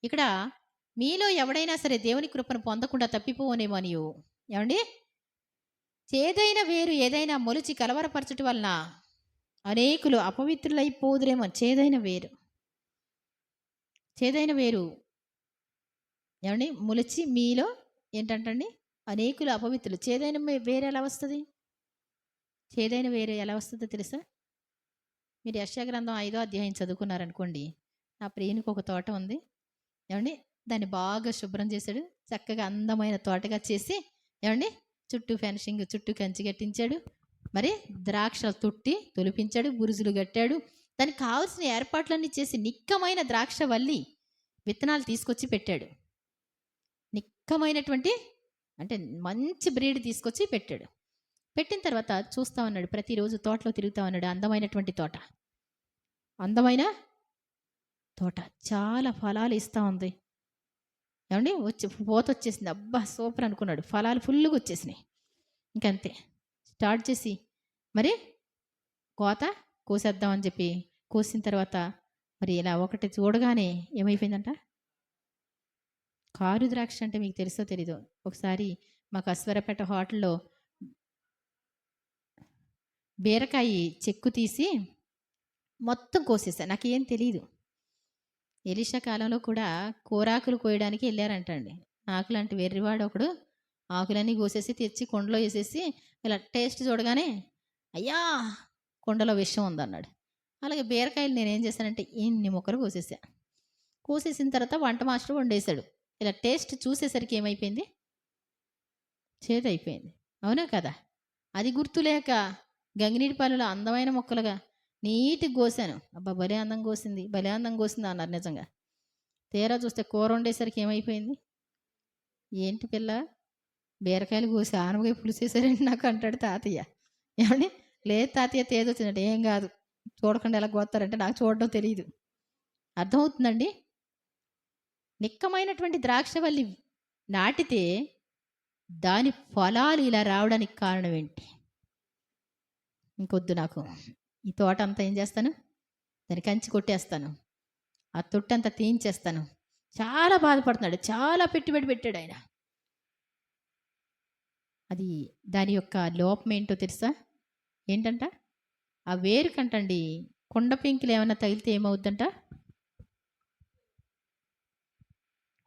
ఇక్కడ మీలో ఎవడైనా సరే దేవుని కృపను పొందకుండా తప్పిపోనేమో అనియు, ఏమండి చేదైన వేరు ఏదైనా మొలిచి కలవరపరచటం వలన అనేకులు అపవిత్రులైపోదురేమో. చేదైన వేరు ఏమండి మొలిచి మీలో ఏంటంటండి అనేకులు అపవిత్రులు. చేదైన వేరు ఎలా వస్తుంది? చేదైన వేరు ఎలా వస్తుందో తెలుసా? మీరు యెషయా గ్రంథం 5వ అధ్యాయం చదువుకున్నారనుకోండి, నా ప్రియునికి ఒక తోట ఉంది. ఏమండి దాన్ని బాగా శుభ్రం చేశాడు, చక్కగా అందమైన తోటగా చేసి, ఏమండి చుట్టూ ఫెన్సింగ్, చుట్టూ కంచి కట్టించాడు, మరి ద్రాక్షలు తొలిపించాడు, బురుజులు కట్టాడు. దానికి కావాల్సిన ఏర్పాట్లన్నీ చేసి నిక్కమైన ద్రాక్ష వల్లి విత్తనాలు తీసుకొచ్చి పెట్టాడు. నిక్కమైనటువంటి అంటే మంచి బ్రీడ్ తీసుకొచ్చి పెట్టాడు. పెట్టిన తర్వాత చూస్తా ఉన్నాడు, ప్రతిరోజు తోటలో తిరుగుతా ఉన్నాడు. అందమైనటువంటి తోట, అందమైన తోట, చాలా ఫలాలు ఇస్తూ ఉంది. ఏమండి పోత వచ్చేసింది. అబ్బా సూపర్ అనుకున్నాడు. ఫలాలు ఫుల్గా వచ్చేసినాయి. ఇంకంతే స్టార్ట్ చేసి మరి కోసేద్దామని చెప్పి కోసిన తర్వాత మరి ఇలా ఒకటి చూడగానే ఏమైపోయిందంట, కారు ద్రాక్ష అంటే మీకు తెలుసో తెలీదో. ఒకసారి మాకు అశ్వరపేట హోటల్లో బీరకాయ చెక్కు తీసి మొత్తం కోసేసా. నాకేం తెలీదు. ఎలీషా కాలంలో కూడా కూరాకులు కోయడానికి వెళ్ళారంటండి. నాకు లాంటి వెర్రివాడు ఒకడు ఆకులన్నీ కోసేసి తెచ్చి కొండలో వేసేసి ఇలా టేస్ట్ చూడగానే అయ్యా కొండలో విషం ఉందన్నాడు. అలాగే బీరకాయలు నేనేం చేశానంటే ఇన్ని మొక్కలు కోసేసిన తర్వాత వంట మాస్టర్ వండేశాడు. ఇలా టేస్ట్ చూసేసరికి ఏమైపోయింది, చేదైపోయింది. అవునా కదా? అది గుర్తులేక గంగినీటి పాలలో అందమైన మొక్కలుగా నీట్గా కోసాను. అబ్బా భలే అందం కోసింది, భలే అందం కోసింది అన్నారు. నిజంగా తీరా చూస్తే కూర వండేసరికి ఏమైపోయింది, ఏంటి పిల్ల బీరకాయలు కోసి ఆనవగా పులిసేసారండి నాకు అంటాడు తాతయ్య. ఏమండి లేదు తాతయ్య తేదొచ్చిందంటే ఏం కాదు, చూడకుండా ఎలా కోస్తారంటే నాకు చూడడం తెలియదు. అర్థమవుతుందండి? నిక్కమైనటువంటి ద్రాక్షవల్లి నాటితే దాని ఫలాలు ఇలా రావడానికి కారణం ఏంటి? ఇంకొద్దు నాకు. ఈ తోట అంతా ఏం చేస్తాను, దాన్ని కంచి కొట్టేస్తాను, ఆ తొట్టంతా తీయించేస్తాను. చాలా బాధపడుతున్నాడు, చాలా పెట్టుబడి పెట్టాడు ఆయన. అది దాని యొక్క లోపం ఏంటో తెలుసా? ఏంటంట, ఆ వేరుకంటండి కొండ పెంకులు ఏమైనా తగిలితే ఏమవుద్దంట,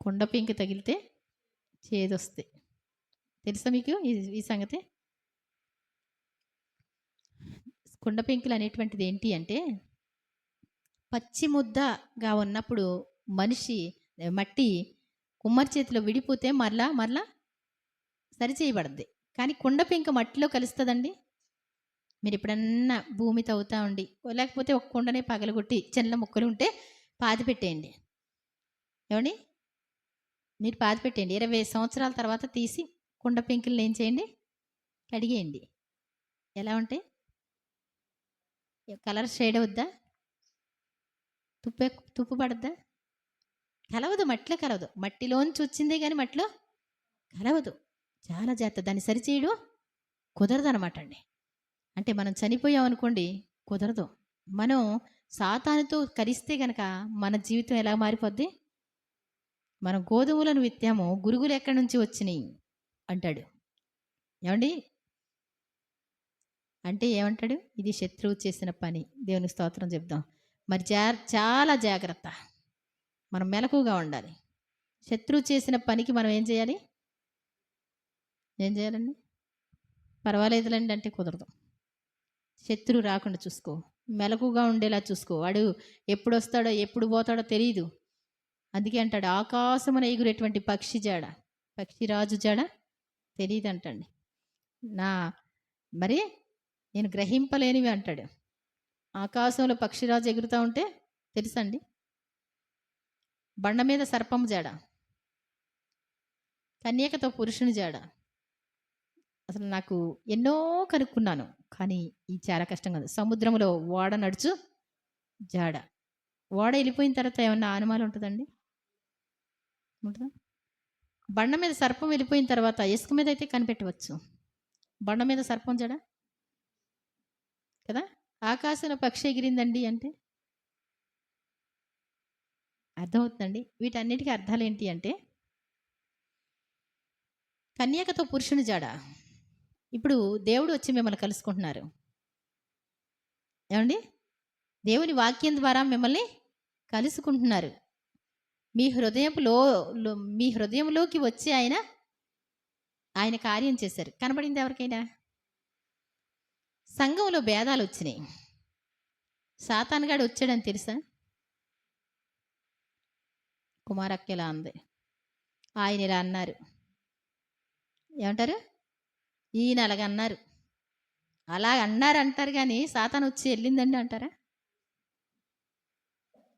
కొండ పెంకు తగిలితే చేదొస్తే. తెలుసా మీకు ఈ సంగతి? కొండ పెంకులు అనేటువంటిది ఏంటి అంటే, పచ్చి ముద్దగా ఉన్నప్పుడు మట్టి కుమ్మరి చేతిలో విడిపోతే మరలా సరిచేయబడద్ది. కానీ కొండ పెంక మట్టిలో కలుస్తుందండి. మీరు ఎప్పుడన్నా భూమి తవ్వుతూ ఉండి లేకపోతే ఒక కొండనే పగలగొట్టి చిన్న ముక్కలు ఉంటే పాతి పెట్టేయండి. ఏమండి మీరు పాతి పెట్టేయండి. 20 సంవత్సరాల తర్వాత తీసి కొండ పెంకులను ఏం చేయండి, కడిగేయండి. ఎలా ఉంటాయి? కలర్ షేడ్ అవుద్దా, తుప్పు పడద్దా? కలవదు, మట్టిలో కలవదు. మట్టిలోంచి వచ్చిందే కానీ మట్టిలో కలవదు. చాలా జాగ్రత్త, దాన్ని సరిచేయడం కుదరదు అనమాట అండి. అంటే మనం చనిపోయాం అనుకోండి, కుదరదు. మనం సాతానుతో కలిస్తే గనక మన జీవితం ఎలా మారిపోద్ది? మనం గోధుమలను విత్తాము, గురుగులు ఎక్కడి నుంచి వచ్చినాయి అంటాడు. ఏమండి అంటే ఏమంటాడు? ఇది శత్రువు చేసిన పని. దేవుని స్తోత్రం చెప్దాం. మరి చాలా జాగ్రత్త, మనం మెలకుగా ఉండాలి. శత్రువు చేసిన పనికి మనం ఏం చేయాలండి? పర్వాలేదులేండి అంటే కుదరదు. శత్రువు రాకుండా చూసుకో, మెలకుగా ఉండేలా చూసుకో. వాడు ఎప్పుడు వస్తాడో ఎప్పుడు పోతాడో తెలియదు. అందుకే అంటాడు, ఆకాశమున ఎగురేటువంటి పక్షిరాజు జాడ తెలియదు అంటండి. మరి నేను గ్రహింపలేనివి అంటాడు. ఆకాశంలో పక్షిరాజు ఎగురుతూ ఉంటే తెలుసండి. బండ మీద సర్పము జాడ, కన్యకతో పురుషుని జాడ. అసలు నాకు ఎన్నో కనుక్కున్నాను, కానీ ఈ చాలా కష్టం కాదు. సముద్రంలో ఓడ నడుచు జాడ. ఓడ వెళ్ళిపోయిన తర్వాత ఏమన్నా ఆనమాలు ఉంటుందండి? ఉంటుందా? బండ మీద సర్పం వెళ్ళిపోయిన తర్వాత ఇసుక మీద అయితే కనిపెట్టవచ్చు, బండ మీద సర్పం జాడ కదా. ఆకాశంలో పక్షి ఎగిరిందండి అంటే అర్థమవుతుందండి. వీటన్నిటికీ అర్థాలు ఏంటి అంటే, కన్యకతో పురుషుని జాడ. ఇప్పుడు దేవుడు వచ్చి మిమ్మల్ని కలుసుకుంటున్నారు. ఏమండి? దేవుని వాక్యం ద్వారా మిమ్మల్ని కలుసుకుంటున్నారు. మీ హృదయంలోకి వచ్చి ఆయన కార్యం చేశారు. కనబడింది ఎవరికైనా? సంఘంలో భేదాలు వచ్చినాయి. సాతానుగాడు వచ్చాడని తెలుసా? కుమారక్క ఇలా అంది, ఆయన ఇలా అన్నారు. ఏమంటారు? ఈయన అలాగన్నారు, అలా అన్నారంటారు కానీ సాతాను వచ్చి వెళ్ళిందండి అంటారా?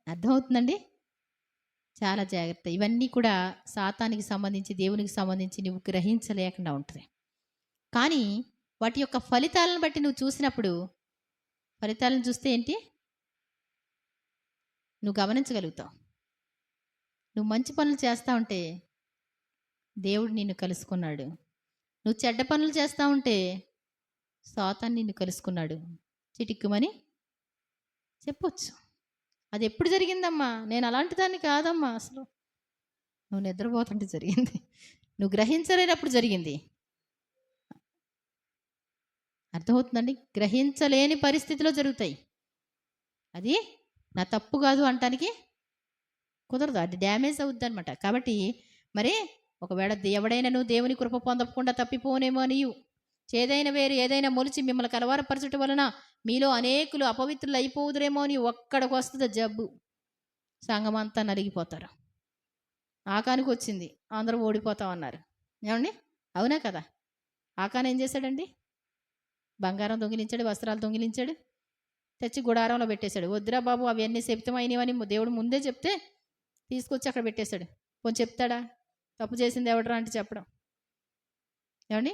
అర్థమవుతుందండి? చాలా జాగ్రత్త. ఇవన్నీ కూడా సాతానికి సంబంధించి, దేవునికి సంబంధించి నువ్వు గ్రహించలేకుండా ఉంటది. కానీ వాటి యొక్క ఫలితాలను బట్టి నువ్వు చూసినప్పుడు, ఫలితాలను చూస్తే ఏంటి? నువ్వు గమనించగలుగుతావు. నువ్వు మంచి పనులు చేస్తా ఉంటే దేవుడు నిన్ను కలుసుకున్నాడు. నువ్వు చెడ్డ పనులు చేస్తా ఉంటే సాతాను నిన్ను కలుసుకున్నాడు. చిటిక్కుమని చెప్పొచ్చు. అది ఎప్పుడు జరిగిందమ్మా? నేను అలాంటి దాన్ని కాదమ్మా అసలు. నువ్వు నిద్రపోతుంటే జరిగింది. నువ్వు గ్రహించలేనప్పుడు జరిగింది. అర్థమవుతుందండి? గ్రహించలేని పరిస్థితిలో జరుగుతాయి. అది నా తప్పు కాదు అంటానికి కుదరదు. అది డ్యామేజ్ అవుద్ది అనమాట. కాబట్టి మరి ఒకవేళ ఎవడైనా దేవుని కృప పొందకుండా తప్పిపోనేమో నీవు చేదైన వేరు ఏదైనా మొలిచి మిమ్మల్ని కలవరపరచటం వలన మీలో అనేకులు అపవిత్రులు అయిపోదురేమో అని ఒక్కడికి వస్తుంది జబ్బు. సంఘం అంతా నలిగిపోతారు. ఆకానికి వచ్చింది, అందరూ ఓడిపోతాం అన్నారు. ఏమండి? అవునా కదా? ఆకాన్ ఏం చేశాడండి? బంగారం దొంగిలించాడు, వస్త్రాలు దొంగిలించాడు, తెచ్చి గుడారంలో పెట్టేశాడు. వద్దురా బాబు అవన్నీ శపితమైనవని దేవుడు ముందే చెప్తే తీసుకొచ్చి అక్కడ పెట్టేశాడు. కొంచెం చెప్తాడా? తప్పు చేసింది ఎవడరా అంటే చెప్పడం. ఏమండి?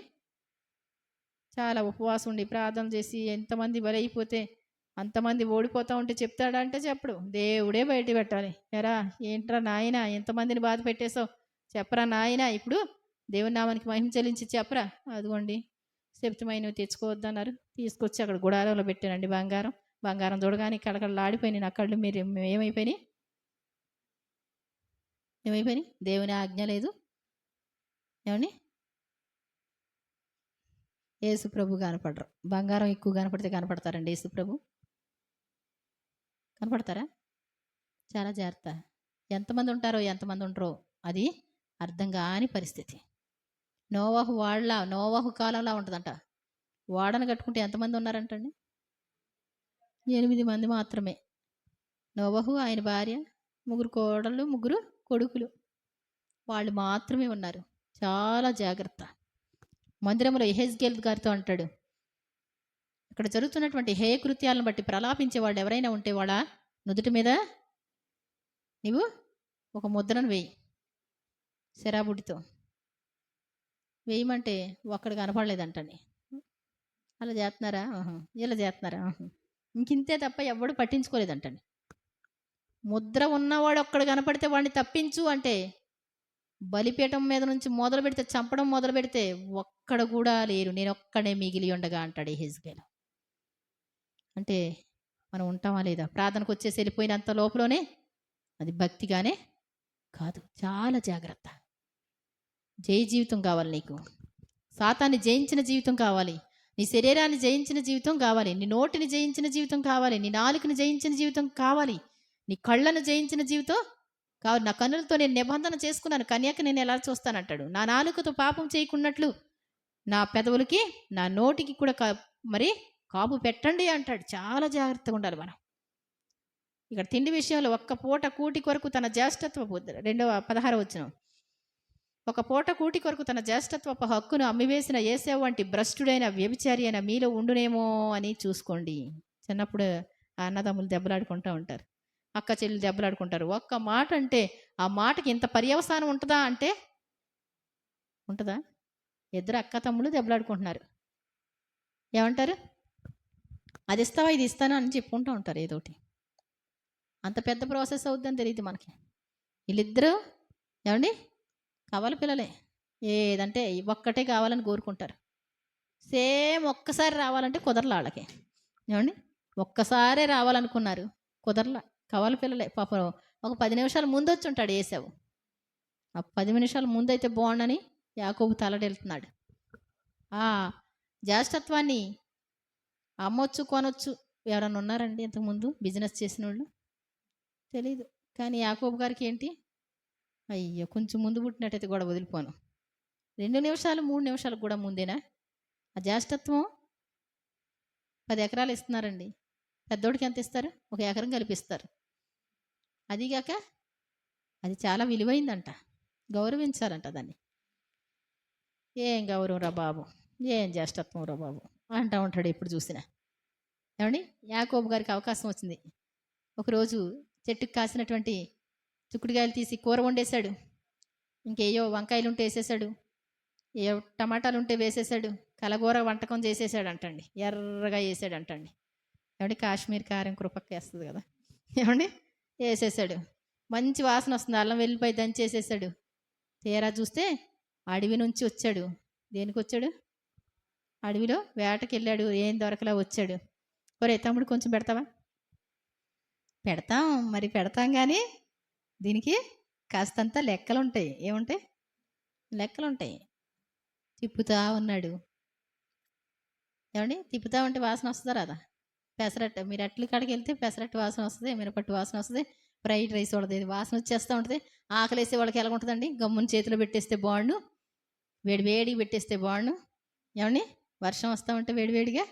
చాలా ఉపవాసం ఉండి ప్రార్థన చేసి ఎంతమంది బలైపోతే అంతమంది ఓడిపోతూ ఉంటే చెప్తాడా అంటే చెప్పడు. దేవుడే బయట పెట్టాలి. ఎరా ఏంట్రా నాయన ఎంతమందిని బాధ పెట్టేసావు చెప్పరా నాయన, ఇప్పుడు దేవుని నామానికి మహిమ చెల్లించి చెప్పరా. అదిగోండి శపితమైనవి తెచ్చుకోవద్దన్నారు, తీసుకొచ్చి అక్కడ గుడారంలో పెట్టానండి. బంగారం చూడగానే కళకళలాడిపోయినాయి నా కళ్ళు. మీరు ఏమైపోయినాయి? దేవుని ఆజ్ఞ లేదు. ఏమండి? యేసు ప్రభు కనపడరు. బంగారం ఎక్కువ కనపడితే కనపడతారండి యేసు ప్రభు? కనపడతారా? చాలా జాగ్రత్త. ఎంతమంది ఉంటారో ఎంతమంది ఉంటారో అది అర్థం కాని పరిస్థితి. నోవాహు కాలంలో ఉంటుందంట. వాడను కట్టుకుంటే ఎంతమంది ఉన్నారంటండి? 8 మంది మాత్రమే. నోవాహు, ఆయన భార్య, 3 కోడళ్ళు, 3 కొడుకులు, వాళ్ళు మాత్రమే ఉన్నారు. చాలా జాగ్రత్త. మందిరంలో యెహెజ్కేలు గారితో అంటాడు, ఇక్కడ జరుగుతున్నటువంటి హేయ కృత్యాలను బట్టి ప్రలాపించే వాళ్ళు ఎవరైనా ఉంటే వాళ్ళ నుదుటి మీద నీవు ఒక ముద్రను వేయి, శరాబుడితో వేయమంటే ఒక్కడు కనపడలేదంటండి. అలా చేస్తున్నారా? ఇలా చేస్తున్నారా? ఇంకింతే తప్ప ఎవడు పట్టించుకోలేదంటండి. ముద్ర ఉన్నవాడు ఒక్కడు కనపడితే వాడిని తప్పించు అంటే బలిపీఠం మీద నుంచి మొదలు పెడితే, చంపడం మొదలు పెడితే ఒక్కడ కూడా లేరు, నేను ఒక్కడే మిగిలి ఉండగా అంటాడు యెహెజ్కేలు. అంటే మనం ఉంటామా లేదా? ప్రార్థనకు వచ్చేసి వెళ్ళిపోయినంత లోపలనే అది భక్తిగానే కాదు. చాలా జాగ్రత్త. జయ జీవితం కావాలి నీకు. సాతాన్ని జయించిన జీవితం కావాలి. నీ శరీరాన్ని జయించిన జీవితం కావాలి. నీ నోటిని జయించిన జీవితం కావాలి. నీ నాలుకని జయించిన జీవితం కావాలి. నీ కళ్ళను జయించిన జీవితం కావాలి. నా కన్నులతో నేను నిబంధన చేసుకున్నాను, కన్యక నేను ఎలా చూస్తానంటాడు. నా నాలుకతో పాపం చేయకున్నట్లు నా పెదవులకి నా నోటికి కూడా మరి కాపు పెట్టండి అంటాడు. చాలా జాగ్రత్తగా ఉండాలి మనం. ఇక్కడ తిండి విషయంలో ఒక్క పూట కూటి కొరకు తన జ్యేష్ఠత్వపు 16వ వచనం, ఒక పూట కూటి కొరకు తన జ్యేష్ఠత్వపు హక్కును అమ్మివేసిన యేసేవు వంటి భ్రష్టుడైన వ్యభిచారి అయిన మీలో ఉండునేమో అని చూసుకోండి. చిన్నప్పుడు ఆ అన్నదమ్ములు దెబ్బలాడుకుంటూ ఉంటారు, అక్క చెల్లి దెబ్బలాడుకుంటారు. ఒక్క మాట అంటే ఆ మాటకి ఇంత పర్యవసానం ఉంటుందా అంటే ఉంటుందా? ఇద్దరు అక్క తమ్ముళ్ళు దెబ్బలాడుకుంటున్నారు, ఏమంటారు? అది ఇస్తావా ఇది ఇస్తానా అని చెప్పుకుంటూ ఉంటారు ఏదోటి. అంత పెద్ద ప్రాసెస్ అవుద్దని తెలియదు మనకి. వీళ్ళిద్దరూ ఏమండి కావాలి పిల్లలే, ఏదంటే ఒక్కటే కావాలని కోరుకుంటారు. సేమ్ ఒక్కసారి రావాలంటే కుదరలా వాళ్ళకి. ఏమండి ఒక్కసారే రావాలనుకున్నారు, కుదరలా. కావాలి పిల్లలే. పాపం ఒక 10 నిమిషాలు ముందు వచ్చి ఉంటాడు యేసేవు. ఆ 10 నిమిషాలు ముందు అయితే బాగుండని యాకోబు తలడెళ్తున్నాడు. ఆ జ్యేష్ఠత్వాన్ని అమ్మొచ్చు కొనొచ్చు. ఎవరన్నా ఉన్నారండి ఇంతకుముందు బిజినెస్ చేసిన వాళ్ళు? తెలీదు. కానీ యాకోబు గారికి ఏంటి, అయ్యో కొంచెం ముందు పుట్టినట్టయితే కూడా వదిలిపోను. 2 నిమిషాలు 3 నిమిషాలకు కూడా ముందేనా? ఆ జ్యేష్ఠత్వం 10 ఎకరాలు ఇస్తున్నారండి. పెద్దోడికి ఎంత ఇస్తారు? 1 ఎకరం కల్పిస్తారు. అదిగాక అది చాలా విలువైందంట, గౌరవించాలంట దాన్ని. ఏం గౌరవం రా బాబు. ఏం చేస్తాం రా బాబు అంటూ ఉంటాడు ఎప్పుడు చూసినా. ఏమండి, యాకోబు గారికి అవకాశం వచ్చింది. ఒకరోజు చెట్టుకు కాసినటువంటి చిక్కుడుకాయలు తీసి కూర వండేశాడు. ఇంకేయో వంకాయలు ఉంటే వేసేసాడు, ఏ టమాటాలు ఉంటే వేసేసాడు, కలగూర వంటకం చేసేసాడు అంటండి, ఎర్రగా వేసాడు అంటండి. ఏమండి, కాశ్మీర్ కారం కృపక్క వేస్తుంది కదా, ఏమండి వేసేసాడు. మంచి వాసన వస్తుంది, అల్లం వెల్లిపాయ దంచేసేసాడు. తీరా చూస్తే అడవి నుంచి వచ్చాడు. దేనికి వచ్చాడు? అడవిలో వేటకి వెళ్ళాడు, ఏం దొరకలా వచ్చాడు. ఒరే తమ్ముడు కొంచెం పెడతావా? పెడతాం, మరి పెడతాం, కానీ దీనికి కాస్తంత లెక్కలు ఉంటాయి. ఏముంటాయి? లెక్కలు ఉంటాయి. తిప్పుతా ఉన్నాడు. ఏమండి, తిప్పుతా ఉంటే వాసన వస్తుందా రాదా? పెసరట్టు, మీరు అట్ల కాడికి వెళ్తే పెసరట్టు వాసన వస్తుంది, మినపట్టు వాసన వస్తుంది, ఫ్రైడ్ రైస్ వాడది వాసన వచ్చేస్తూ ఉంటుంది. ఆకలేసే వాళ్ళకి ఎలా ఉంటుందండి? గమ్మున చేతిలో పెట్టేస్తే బాగుండు, వేడివేడిగా పెట్టేస్తే బాగుండు. ఏమండి, వర్షం వస్తూ ఉంటే వేడివేడిగా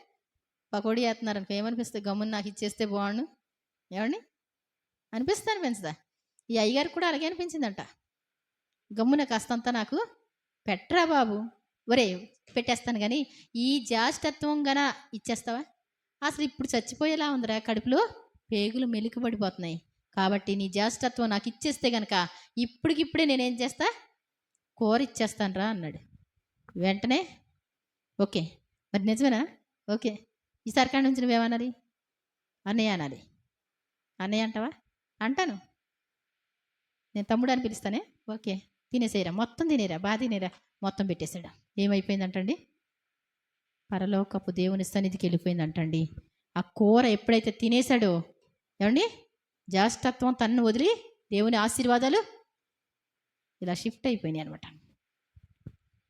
పకోడీ వేస్తున్నారు అనుకో, ఏమనిపిస్తుంది? గమ్మున నాకు ఇచ్చేస్తే బాగుండు. ఏమండి, అనిపిస్తుందా? ఈ అయ్యగారికి కూడా అలాగే అనిపించిందంట. గమ్మున కాస్తంతా నాకు పెట్టరా బాబు, ఒరే పెట్టేస్తాను, కానీ ఈ జాష్టత్వం గన ఇచ్చేస్తావా? అసలు ఇప్పుడు చచ్చిపోయేలా ఉందిరా, కడుపులో పేగులు మెలికబడిపోతున్నాయి, కాబట్టి నీ జాష్టత్వం నాకు ఇచ్చేస్తే గనక ఇప్పటికిప్పుడే నేనేం చేస్తా, కూర ఇచ్చేస్తాను రా అన్నాడు. వెంటనే ఓకే, మరి నిజమేనా? ఓకే, ఈసారి కాడి నుంచి నువ్వేమనాలి? అన్నయ్య అనాలి. అన్నయ్య అంటావా? అంటాను. నేను తమ్ముడు అని పిలుస్తానే. ఓకే, తినేసేయరా, మొత్తం తినేరా, బాగా తినేరా, మొత్తం పెట్టేసాడు. ఏమైపోయిందంటండి? పరలోకపు దేవుని సన్నిధికి వెళ్ళిపోయిందంటండి. ఆ కూర ఎప్పుడైతే తినేశాడో, ఏమండి, జాష్టత్వం తన్ను వదిలి దేవుని ఆశీర్వాదాలు ఇలా షిఫ్ట్ అయిపోయినాయి అనమాట.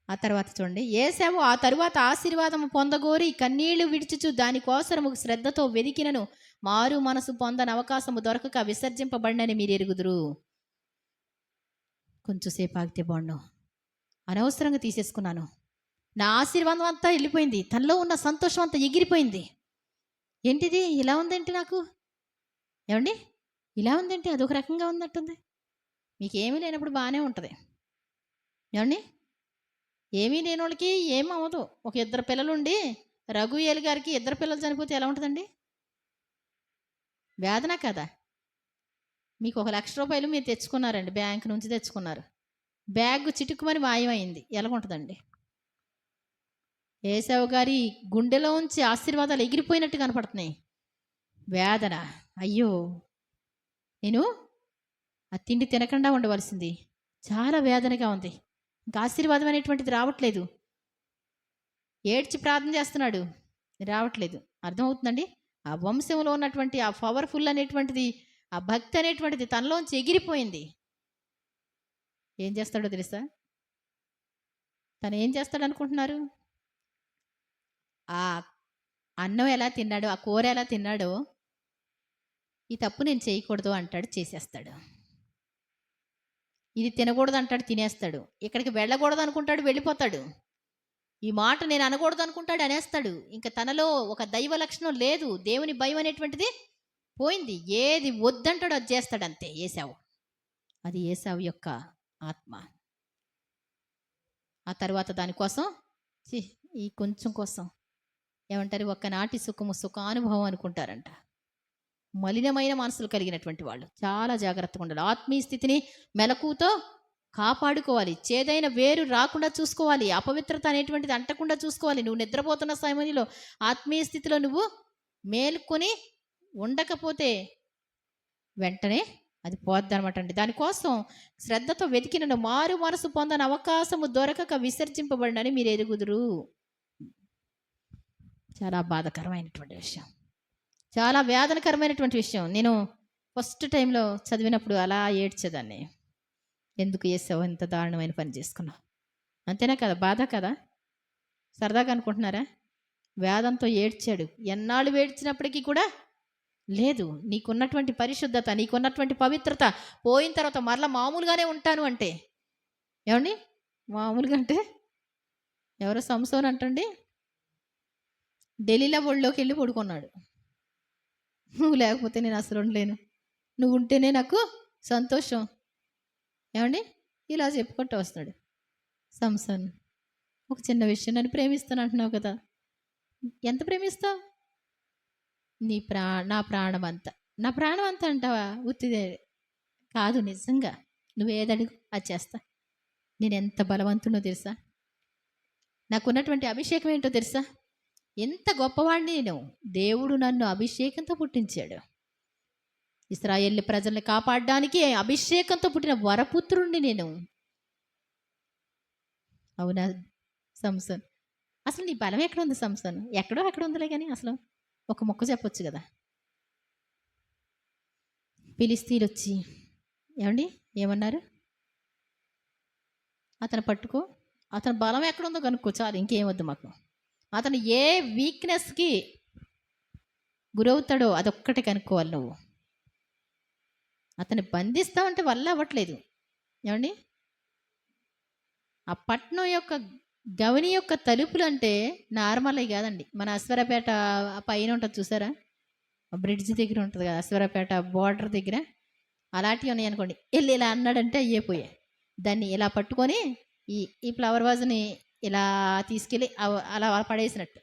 ఆ తర్వాత చూడండి, ఏశావు ఆ తరువాత ఆశీర్వాదము పొందగోరి కన్నీళ్లు విడిచుచు దానికోసము శ్రద్ధతో వెదికినను మారు మనసు పొందని అవకాశము దొరకక విసర్జింపబడినని మీరు ఎరుగుదురు. కొంచెంసేపు ఆగితే బాగుండు, అనవసరంగా తీసేసుకున్నాను, నా ఆశీర్వాదం అంతా వెళ్ళిపోయింది, తనలో ఉన్న సంతోషం అంతా ఎగిరిపోయింది. ఏంటిది ఇలా ఉందేంటి నాకు? ఏమండి, ఇలా ఉందేంటి? అదొక రకంగా ఉన్నట్టుంది. మీకు ఏమీ లేనప్పుడు బాగానే ఉంటుంది. ఏమండి, ఏమీ లేని వాళ్ళకి ఏమవ్వదు. ఒక 2 పిల్లలుండి రఘుయేలు గారికి 2 పిల్లలు చనిపోతే ఎలా ఉంటుందండి? వేదన కదా. మీకు 1,00,000 రూపాయలు మీరు తెచ్చుకున్నారండి, బ్యాంక్ నుంచి తెచ్చుకున్నారు, బ్యాగ్ చిటుకుమని మాయమైంది, ఎలాగుంటుందండి? ఏశావు గారి గుండెలోంచి ఆశీర్వాదాలు ఎగిరిపోయినట్టు కనపడుతున్నాయి. వేదన, అయ్యో నేను ఆ తిండి తినకుండా ఉండవలసింది, చాలా వేదనగా ఉంది, ఇంకా ఆశీర్వాదం అనేటువంటిది రావట్లేదు. ఏడ్చి ప్రార్థన చేస్తున్నాడు, రావట్లేదు. అర్థమవుతుందండి? ఆ వంశంలో ఉన్నటువంటి ఆ పవర్ఫుల్ అనేటువంటిది, ఆ భక్తి అనేటువంటిది తనలోంచి ఎగిరిపోయింది. ఏం చేస్తాడో తెలుసా? తను ఏం చేస్తాడు అనుకుంటున్నారు? ఆ అన్నం ఎలా తిన్నాడో, ఆ కూర ఎలా తిన్నాడో, ఈ తప్పు నేను చేయకూడదు అంటాడు, చేసేస్తాడు. ఇది తినకూడదు అంటాడు, తినేస్తాడు. ఇక్కడికి వెళ్ళకూడదు అనుకుంటాడు, వెళ్ళిపోతాడు. ఈ మాట నేను అనకూడదు అనుకుంటాడు, అనేస్తాడు. ఇంకా తనలో ఒక దైవ లక్షణం లేదు, దేవుని భయం అనేటువంటిది పోయింది. ఏది వద్దంటాడో అది చేస్తాడు, అంతే. ఏశావు, అది ఏశావు యొక్క ఆత్మ. ఆ తర్వాత దానికోసం ఈ కొంచెం కోసం ఏమంటారు, ఒక్కనాటి సుఖము సుఖానుభవం అనుకుంటారంట. మలినమైన మనసులు కలిగినటువంటి వాళ్ళు చాలా జాగ్రత్తగా ఉండాలి. ఆత్మీయ స్థితిని మెలకుతో కాపాడుకోవాలి. చేదైన వేరు రాకుండా చూసుకోవాలి. అపవిత్రత అనేటువంటిది అంటకుండా చూసుకోవాలి. నువ్వు నిద్రపోతున్న సమయంలో ఆత్మీయ స్థితిలో నువ్వు మేల్కొని ఉండకపోతే వెంటనే అది పోద్దనమాట అండి. దానికోసం శ్రద్ధతో వెతికినను మారు మనసు పొందని అవకాశము దొరకక విసర్జింపబడినని మీరు ఎరుగుదురు. చాలా బాధాకరమైనటువంటి విషయం, చాలా వేదనకరమైనటువంటి విషయం. నేను ఫస్ట్ టైంలో చదివినప్పుడు అలా ఏడ్చేదాన్ని. ఎందుకు చేసావు, ఎంత దారుణమైన పని చేసుకున్నావు? అంతేనా కదా? బాధ కదా? సరదాగా అనుకుంటున్నారా? వేదంతో ఏడ్చాడు. ఎన్నాళ్ళు ఏడ్చినప్పటికీ కూడా లేదు, నీకున్నటువంటి పరిశుద్ధత, నీకున్నటువంటి పవిత్రత పోయిన తర్వాత మరలా మామూలుగానే ఉంటాను అంటే, ఏమండి, మామూలుగా అంటే ఎవరో సంసోన్ అంటండి, ఢిల్లీలో ఒళ్ళోకి వెళ్ళి పడుకున్నాడు. నువ్వు లేకపోతే నేను అసలు ఉండలేను, నువ్వు ఉంటేనే నాకు సంతోషం. ఏమండి, ఇలా చెప్పుకుంటూ వస్తున్నాడు సంసోన్. ఒక చిన్న విషయం నన్ను ప్రేమిస్తాను అంటున్నావు కదా, ఎంత ప్రేమిస్తావు? నా ప్రాణం అంతా. నా ప్రాణం అంతా అంటావా? ఉత్తిదే కాదు, నిజంగా నువ్వేదడుగు అది చేస్తా. నేను ఎంత బలవంతునో తెలుసా? నాకున్నటువంటి అభిషేకం ఏంటో తెలుసా? ఎంత గొప్పవాడిని నేను. దేవుడు నన్ను అభిషేకంతో పుట్టించాడు. ఇశ్రాయేలు ప్రజల్ని కాపాడడానికి అభిషేకంతో పుట్టిన వరపుత్రుణ్ణి నేను. అవునా సంసోన్? అసలు నీ బలం ఎక్కడ ఉంది సంసోన్? ఎక్కడ ఉందిలే కానీ అసలు ఒక మొక్క చెప్పొచ్చు కదా. ఫిలిస్తీన్లు వచ్చి ఏమండి ఏమన్నారు? అతను పట్టుకో, అతని బలం ఎక్కడుందో కనుక్కో, చాలు, ఇంకేమొద్దు మాకు. అతను ఏ వీక్నెస్కి గురవుతాడో అదొక్కటే కనుక్కోవాలి నువ్వు. అతన్ని బంధిస్తామంటే వల్ల అవ్వట్లేదు. ఏమండి, ఆ పట్నం యొక్క గవని యొక్క తలుపులు అంటే నార్మల్ కాదండి. మన అశ్వరపేట పైన ఉంటుంది చూసారా, బ్రిడ్జ్ దగ్గర ఉంటుంది కదా, అశ్వరపేట బార్డర్ దగ్గర అలాంటివి ఉన్నాయి అనుకోండి. వెళ్ళి ఇలా అన్నాడంటే అయ్యేపోయాయి. దాన్ని ఇలా పట్టుకొని ఈ ఫ్లవర్ వాజ్ని ఇలా తీసుకెళ్ళి అలా పడేసినట్టు.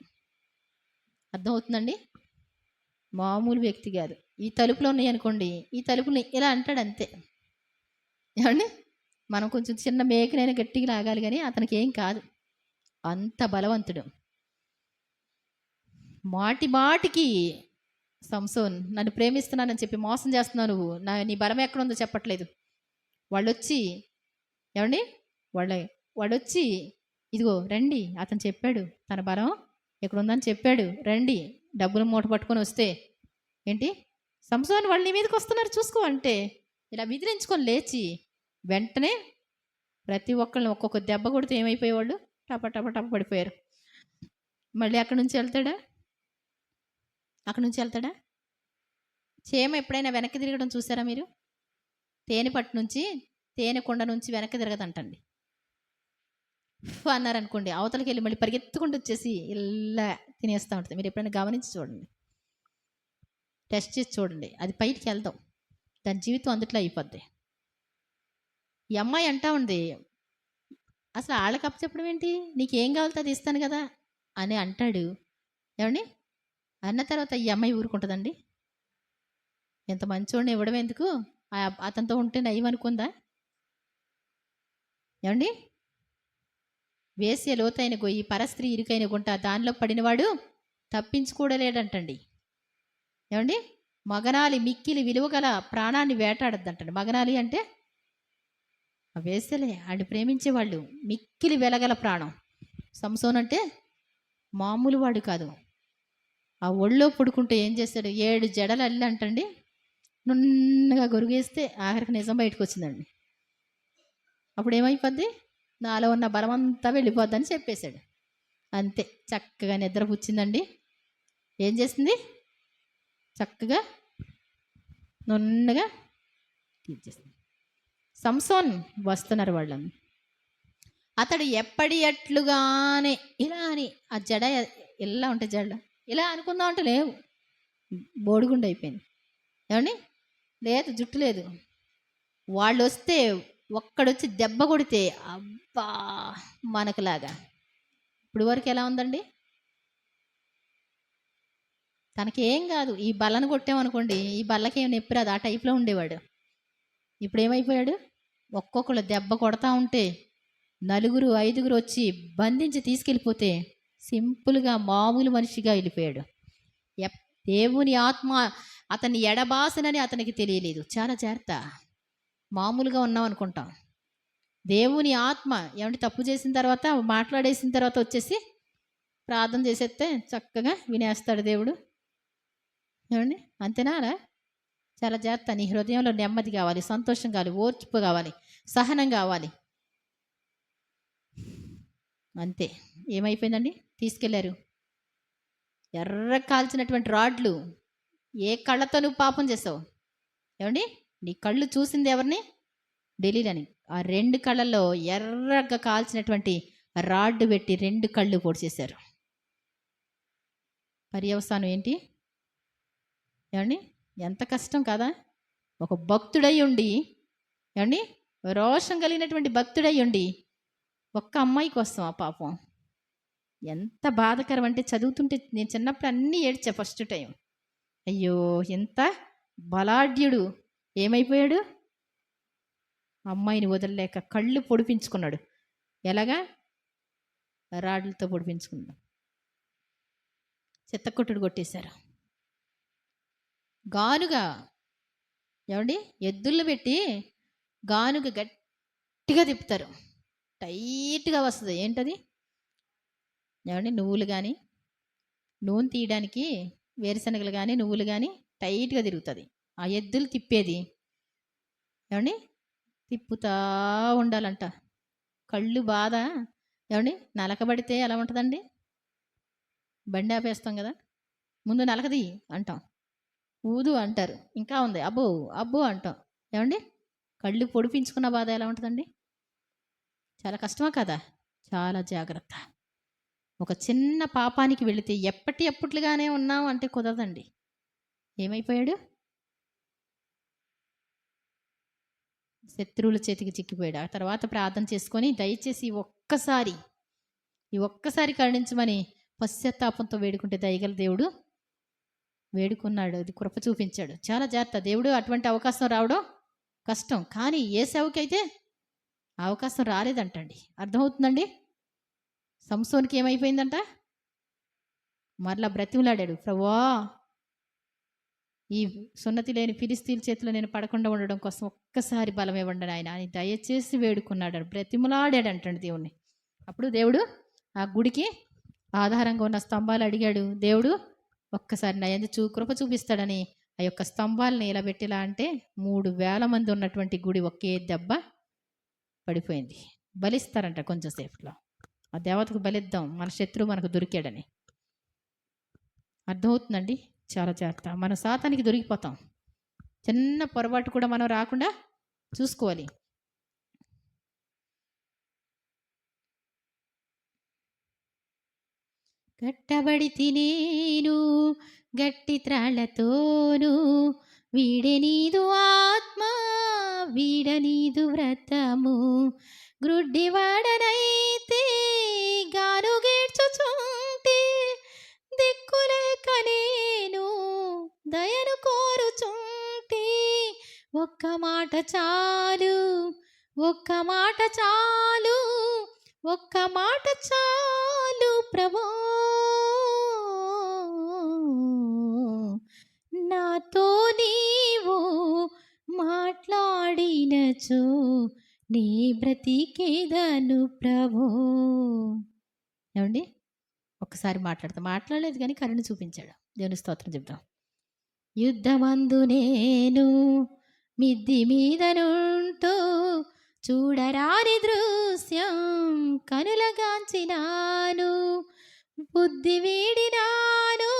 అర్థమవుతుందండి? మామూలు వ్యక్తి కాదు. ఈ తలుపులు ఉన్నాయి అనుకోండి, ఈ తలుపుని ఇలా అంటాడు అంతే. ఏమండి, మనం కొంచెం చిన్న మేకనైనా గట్టిగా లాగాలి కానీ అతనికి ఏం కాదు, అంత బలవంతుడు. మాటికి సంసోన్ నన్ను ప్రేమిస్తున్నానని చెప్పి మోసం చేస్తున్నావు నువ్వు, నీ బలం ఎక్కడుందో చెప్పట్లేదు. వాళ్ళొచ్చి ఏమండి వాడొచ్చి ఇదిగో రండి, అతను చెప్పాడు తన బలం ఎక్కడుందని చెప్పాడు, రండి డబ్బులు మూట పట్టుకొని వస్తే ఏంటి సంసోన్ వాళ్ళు నీ మీదకి వస్తున్నారు చూసుకో అంటే ఇలా విదిలించుకొని లేచి వెంటనే ప్రతి ఒక్కరిని ఒక్కొక్క దెబ్బ కొడితే ఏమైపోయేవాళ్ళు? టప టప టప పడిపోయారు. మళ్ళీ అక్కడి నుంచి వెళ్తాడా? చేమ ఎప్పుడైనా వెనక్కి తిరగడం చూసారా మీరు? తేనె కొండ నుంచి వెనక్కి తిరగదంటండి. అన్నారనుకోండి, అవతలకి వెళ్ళి మళ్ళీ పరిగెత్తుకుంటూ వచ్చేసి ఇలా తినేస్తూ ఉంటుంది. మీరు ఎప్పుడైనా గమనించి చూడండి, టెస్ట్ చేసి చూడండి. అది బయటికి వెళ్దాం, దాని జీవితం అందుట్లో అయిపోద్ది. ఈ అమ్మాయి అంటా ఉంది, అసలు వాళ్ళకి అప్పచెప్పడం ఏంటి, నీకేం కావాలో అది ఇస్తాను కదా అని అంటాడు. ఏమండి, అన్న తర్వాత ఈ అమ్మాయి ఊరుకుంటుందండి? ఎంత మంచోడిని ఇవ్వడం ఎందుకు, అతనితో ఉంటే నయం అనుకుందా? ఏమండి, వేసే లోతైన గొయ్యి, పరస్త్రీ ఇరుకైన గుంట, దానిలో పడినవాడు తప్పించుకోడలేడంటండి. ఏమండి, మగనాలి మిక్కిలి విలువగల ప్రాణాన్ని వేటాడద్దంటండి. మగనాలి అంటే వేసలే, ఆడిని ప్రేమించేవాళ్ళు, మిక్కిలి వెలగల ప్రాణం. సంసోన్ అంటే మామూలు వాడు కాదు. ఆ ఒళ్ళో పుడుకుంటే ఏం చేస్తాడు? 7 జడలు అల్లి అంటండి నున్నగా గొరుగేస్తే ఆఖరికి నిజం బయటకు వచ్చిందండి. అప్పుడు ఏమైపోద్ది? నాలో ఉన్న బలమంతా వెళ్ళిపోద్దని చెప్పేశాడు. అంతే, చక్కగా నిద్ర పుచ్చిందండి. ఏం చేసింది? చక్కగా నున్నగా తీర్చేసింది. సంసోన్ వస్తున్నారు వాళ్ళని. అతడు ఎట్లుగానే ఇలా అని ఆ జడ ఇలా ఉంటే జడ ఇలా అనుకుందాం అంటే లేవు, బోడిగుండు అయిపోయింది. ఏమండి, లేదు, జుట్టు లేదు. వాళ్ళు వస్తే ఒక్కడొచ్చి దెబ్బ కొడితే అబ్బా మనకులాగా. ఇప్పుడు వరకు ఎలా ఉందండి? తనకేం కాదు, ఈ బల్లను కొట్టామనుకోండి, ఈ బల్లకేం నొప్పి రాదు, ఆ టైప్లో ఉండేవాడు. ఇప్పుడు ఏమైపోయాడు? ఒక్కొక్కరు దెబ్బ కొడతా ఉంటే 4, 5 వచ్చి బంధించి తీసుకెళ్ళిపోతే సింపుల్గా మామూలు మనిషిగా వెళ్ళిపోయాడు. దేవుని ఆత్మ అతన్ని ఎడబాసనని అతనికి తెలియలేదు. చాలా జాగ్రత్త, మామూలుగా ఉన్నాం అనుకుంటాం. దేవుని ఆత్మ ఏమంటే తప్పు చేసిన తర్వాత, మాట్లాడేసిన తర్వాత వచ్చేసి ప్రార్థన చేసేస్తే చక్కగా వినేస్తాడు దేవుడు. ఏమండి, అంతేనా? చాలా జాగ్రత్త. నీ హృదయంలో నెమ్మది కావాలి, సంతోషం కావాలి, ఓర్పు కావాలి, సహనం కావాలి. అంతే. ఏమైపోయిందండి? తీసుకెళ్లారు. ఎర్ర కాల్చినటువంటి రాడ్లు. ఏ కళ్ళతో నువ్వు పాపం చేసావు? ఏమండి, నీ కళ్ళు చూసింది ఎవరిని? డెలీలని. ఆ 2 కళ్ళల్లో ఎర్రగా కాల్చినటువంటి రాడ్డు పెట్టి 2 కళ్ళు పొడిచేశారు. పర్యవసానం ఏంటి? ఏమండి, ఎంత కష్టం కదా. ఒక భక్తుడై ఉండి, ఏమండి, రోషం కలిగినటువంటి భక్తుడై ఉండి ఒక్క అమ్మాయి కోసం ఆ పాపం ఎంత బాధాకరం అంటే చదువుతుంటే నేను చిన్నప్పుడు అన్నీ ఏడ్చా ఫస్ట్ టైం. అయ్యో! ఎంత బలాఢ్యుడు ఏమైపోయాడు? అమ్మాయిని వదలలేక కళ్ళు పొడిపించుకున్నాడు. ఎలాగా? రాడ్లతో పొడిపించుకున్నాడు. చిత్తకొట్టుడు కొట్టేశారు. గానుగ ఏవండి? ఎద్దుల్ని పెట్టి గానుగ గట్టిగా తిప్పుతారు. టైట్‌గా వస్తది. ఏంటది? ఏవండి? నువ్వులు గానీ, నూనె తీయడానికి వేరుశనగలు గానీ, నువ్వులు గానీ టైట్‌గా తిరుగుతది. ఆ ఎద్దులు తిప్పేది ఏవండి? తిప్పుతా ఉండాలంట. కళ్ళు బాధ ఏవండి? నలకబడితే ఎలా ఉంటదండి? బండి ఆపేస్తాం గదా! ముందు నలకది అంటాం. ఊదు అంటారు. ఇంకా ఉంది. అబ్బో! అబ్బో! అంటాం. ఏవండి? కళ్ళు పొడిపించుకున్న బాధ ఎలా ఉంటదండి? చాలా కష్టమా కాదా? చాలా జాగ్రత్త. ఒక చిన్న పాపానికి వెళితే ఎప్పట్లుగానే ఉన్నాం అంటే కుదరదండి. ఏమైపోయాడు? శత్రువుల చేతికి చిక్కిపోయాడు. ఆ తర్వాత ప్రార్థన చేసుకొని దయచేసి ఈ ఒక్కసారి కరుణించమని పశ్చాత్తాపంతో వేడుకుంటే దయగల దేవుడు వేడుకున్నాడు. అది కృప చూపించాడు. చాలా జాగ్రత్త. దేవుడు అటువంటి అవకాశం రావడం కష్టం. కానీ ఏశావుకైతే ఆ అవకాశం రాలేదంటండి. అర్థమవుతుందండి? సంసోన్‌కి ఏమైపోయిందంట? మరలా బ్రతిమలాడాడు. ప్రభువా! ఈ సున్నతి లేని ఫిలిష్తీయుల చేతిలో నేను పడకుండా ఉండడం కోసం ఒక్కసారి బలం ఇవ్వండి నాయన అని దయచేసి వేడుకున్నాడు. బ్రతిమలాడాడంటండి దేవుణ్ణి. అప్పుడు దేవుడు ఆ గుడికి ఆధారంగా ఉన్న స్తంభాలు అడిగాడు. దేవుడు ఒక్కసారి నా యందు కృప చూపిస్తాడని ఆ యొక్క స్తంభాలను నిలబెట్టిలా అంటే 3,000 మంది ఉన్నటువంటి గుడి ఒకే దెబ్బ పడిపోయింది. బలిస్తారంట కొంచెం సేపట్లో. ఆ దేవతకు బలిద్దాం, మన శత్రువు మనకు దొరికాడని. అర్థమవుతుందండి? చాలా జాగ్రత్త. మనం సాతానికి దొరికిపోతాం. చిన్న పొరపాటు కూడా మనం రాకుండా చూసుకోవాలి. కట్టబడి తినేను గట్టి త్రాళ్లతోను వీడెనీదు ఆత్మ వీడనీదు వ్రతము గ్రుడ్డివాడనైతే గాను గేడ్చుచుంటే దిక్కులేక నేను దయను కోరుచుంటే ఒక్క మాట చాలు ఒక్క మాట చాలు ఒక్క మాట చాలు ప్రభూ నాతో నీవు మాట్లాడినచో నీ బ్రతికేదను ప్రభూ. ఏమండి? ఒక్కసారి మాట్లాడలేదు కానీ కరుణ చూపించాడు. దేవుని స్తోత్రం చెప్తాం. యుద్ధమందు నేను మిద్ది మీదనుంటూ చూడరాని దృశ్యం కనులగాంచినాను బుద్ధి వీడినాను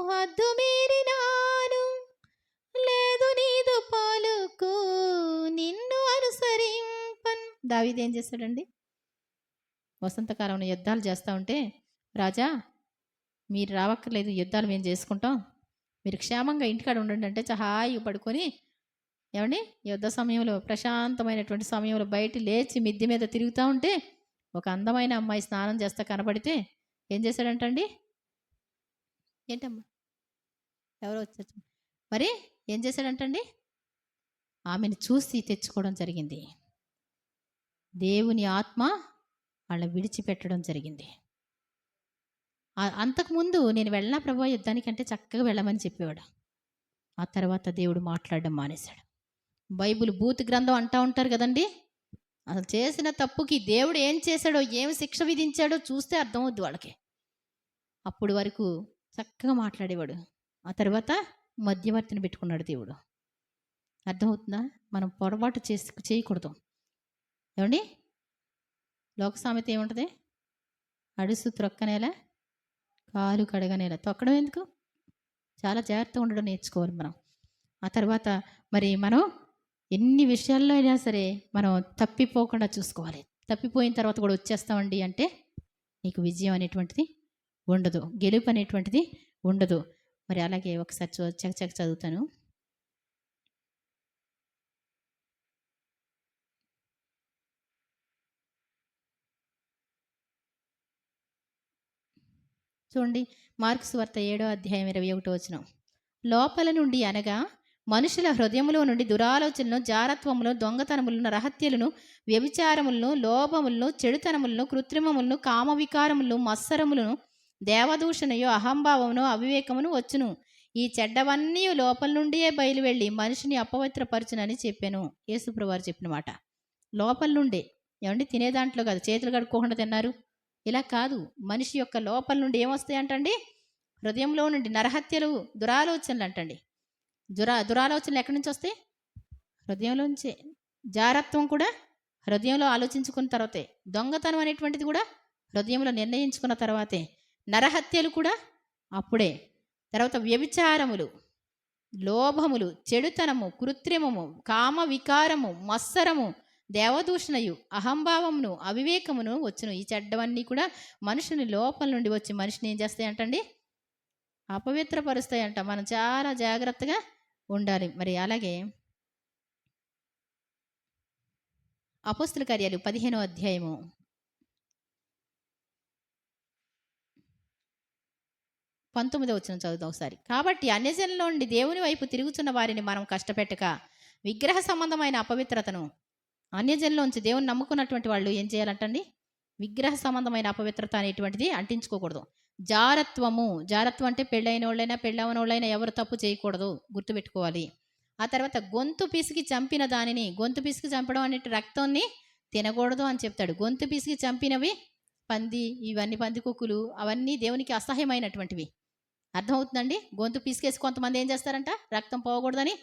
హద్దు మీరినాను లేదు నీదు పలుకు నిన్ను అనుసరింపన్. దావీదు ఏం చేశాడండి? వసంతకాలంలో యుద్ధాలు చేస్తూ ఉంటే, రాజా మీరు రావక్కర్లేదు, యుద్ధాలు మేము చేసుకుంటాం, మీరు క్షేమంగా ఇంటికాడ ఉండండి అంటే హాయిగా పడుకొని ఏమండి యుద్ధ సమయంలో ప్రశాంతమైనటువంటి సమయంలో బయట లేచి మిద్ది మీద తిరుగుతూ ఉంటే ఒక అందమైన అమ్మాయి స్నానం చేస్తా కనబడితే ఏం చేశాడంటండి? ఏంటమ్మా ఎవరో వచ్చారు మరి ఏం చేశాడంటండి? ఆమెను చూసి తెచ్చుకోవడం జరిగింది. దేవుని ఆత్మ వాళ్ళని విడిచిపెట్టడం జరిగింది. అంతకుముందు నేను వెళ్ళినా ప్రభు యుద్ధానికంటే చక్కగా వెళ్ళమని చెప్పేవాడు. ఆ తర్వాత దేవుడు మాట్లాడడం మానేశాడు. బైబిల్ బూత్ గ్రంథం అంటూ ఉంటారు కదండి. అసలు చేసిన తప్పుకి దేవుడు ఏం చేశాడో ఏం శిక్ష విధించాడో చూస్తే అర్థమవుద్ది వాళ్ళకి. అప్పుడు వరకు చక్కగా మాట్లాడేవాడు. ఆ తర్వాత మధ్యవర్తిని పెట్టుకున్నాడు దేవుడు. అర్థమవుతుందా? మనం పొరపాటు చేయకూడదు. ఏమండి? లోక సామెత ఏముంటుంది? అడుసు త్రొక్కనేలా కాలు కడగనేలా. తొక్కడం ఎందుకు? చాలా జాగ్రత్తగా ఉండడం నేర్చుకోవాలి మనం. ఆ తర్వాత మరి మనం ఎన్ని విషయాల్లో అయినా సరే మనం తప్పిపోకుండా చూసుకోవాలి. తప్పిపోయిన తర్వాత కూడా వచ్చేస్తామండి అంటే నీకు విజయం అనేటువంటిది ఉండదు, గెలుపు అనేటువంటిది ఉండదు. మరి అలాగే ఒకసారి చక్క చదువుతాను. చూడండి, మార్కు సువార్త 7:21. లోపల నుండి అనగా మనుషుల హృదయములో నుండి దురాలోచనలను, జారత్వములను, దొంగతనములను, నరహత్యలను, వ్యభిచారములను, లోభములను, చెడుతనములను, కృత్రిమములను, కామవికారములను, మత్సరములను, దేవదూషణయు, అహంభావమును, అవివేకమును వచ్చును. ఈ చెడ్డవన్నీ లోపల నుండియే బయలువెళ్ళి మనిషిని అపవిత్రపరచునని చెప్పాను. యేసుప్రభువారు చెప్పిన మాట. లోపల నుండే. ఏమండి, తినే దాంట్లో కాదు, చేతులు కడుక్కోకుండా తిన్నారు ఇలా కాదు. మనిషి యొక్క లోపల నుండి ఏమొస్తాయి అంటండి? హృదయంలో నుండి నరహత్యలు, దురాలోచనలు అంటండి. దురాలోచనలు ఎక్కడి నుంచి వస్తాయి? హృదయంలోంచే. జారత్వం కూడా హృదయంలో ఆలోచించుకున్న తర్వాతే. దొంగతనం అనేటువంటిది కూడా హృదయంలో నిర్ణయించుకున్న తర్వాతే. నరహత్యలు కూడా అప్పుడే. తర్వాత వ్యభిచారములు, లోభములు, చెడుతనము, కృత్రిమము, కామ వికారము, మత్సరము, దేవదూషణయు, అహంభావమును, అవివేకమును వచ్చును. ఈ చెడ్డవన్నీ కూడా మనుషుని లోపల నుండి వచ్చి మనిషిని ఏం చేస్తాయి అంటండి? అపవిత్రపరుస్తాయంట. మనం చాలా జాగ్రత్తగా ఉండాలి. మరి అలాగే అపోస్తుల కార్యాలు 15వ అధ్యాయము 19వ వచనం చదువుతాం ఒకసారి. కాబట్టి అన్యజనుల నుండి దేవుని వైపు తిరుగుతున్న వారిని మనం కష్టపెట్టక విగ్రహ సంబంధమైన అపవిత్రతను, అన్యజనులోంచి దేవుని నమ్ముకున్నటువంటి వాళ్ళు ఏం చేయాలంటండి? విగ్రహ సంబంధమైన అపవిత్రత అనేటువంటిది అంటించుకోకూడదు. జారత్వం అంటే పెళ్ళైన వాళ్ళైనా పెళ్ళవన వాళ్ళైనా ఎవరు తప్పు చేయకూడదు, గుర్తుపెట్టుకోవాలి. ఆ తర్వాత గొంతు పిసికి చంపిన దానిని, గొంతు పిసికి చంపడం అనే రక్తాన్ని తినకూడదు అని చెప్తాడు. గొంతు పిసికి చంపినవి పంది, ఇవన్నీ పందికొక్కులు, అవన్నీ దేవునికి అసహ్యమైనటువంటివి. అర్థమవుతుందండి? గొంతు పిసికేసి కొంతమంది ఏం చేస్తారంట? రక్తం పోకూడదని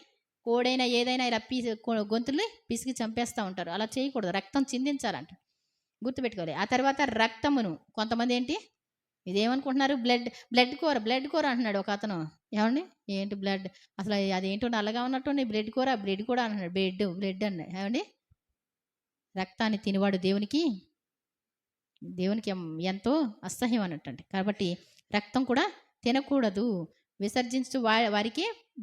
కోడైనా ఏదైనా ఇలా గొంతుల్ని పిసికి చంపేస్తూ ఉంటారు. అలా చేయకూడదు, రక్తం చిందించాలంట. గుర్తుపెట్టుకోవాలి. ఆ తర్వాత రక్తమును, కొంతమంది ఏంటి ఇదేమనుకుంటున్నారు? బ్లడ్ కూర అంటున్నాడు ఒక అతను. ఏమండి, ఏంటి బ్లడ్? అసలు అదేంటో నల్లగా ఉన్నట్టు బ్లడ్ కూర అంటున్నాడు. బ్లడ్ అన్నాడు. ఏమండి, రక్తాన్ని తినివాడు దేవునికి ఎంతో అసహ్యం అన్నట్టండి. కాబట్టి రక్తం కూడా తినకూడదు.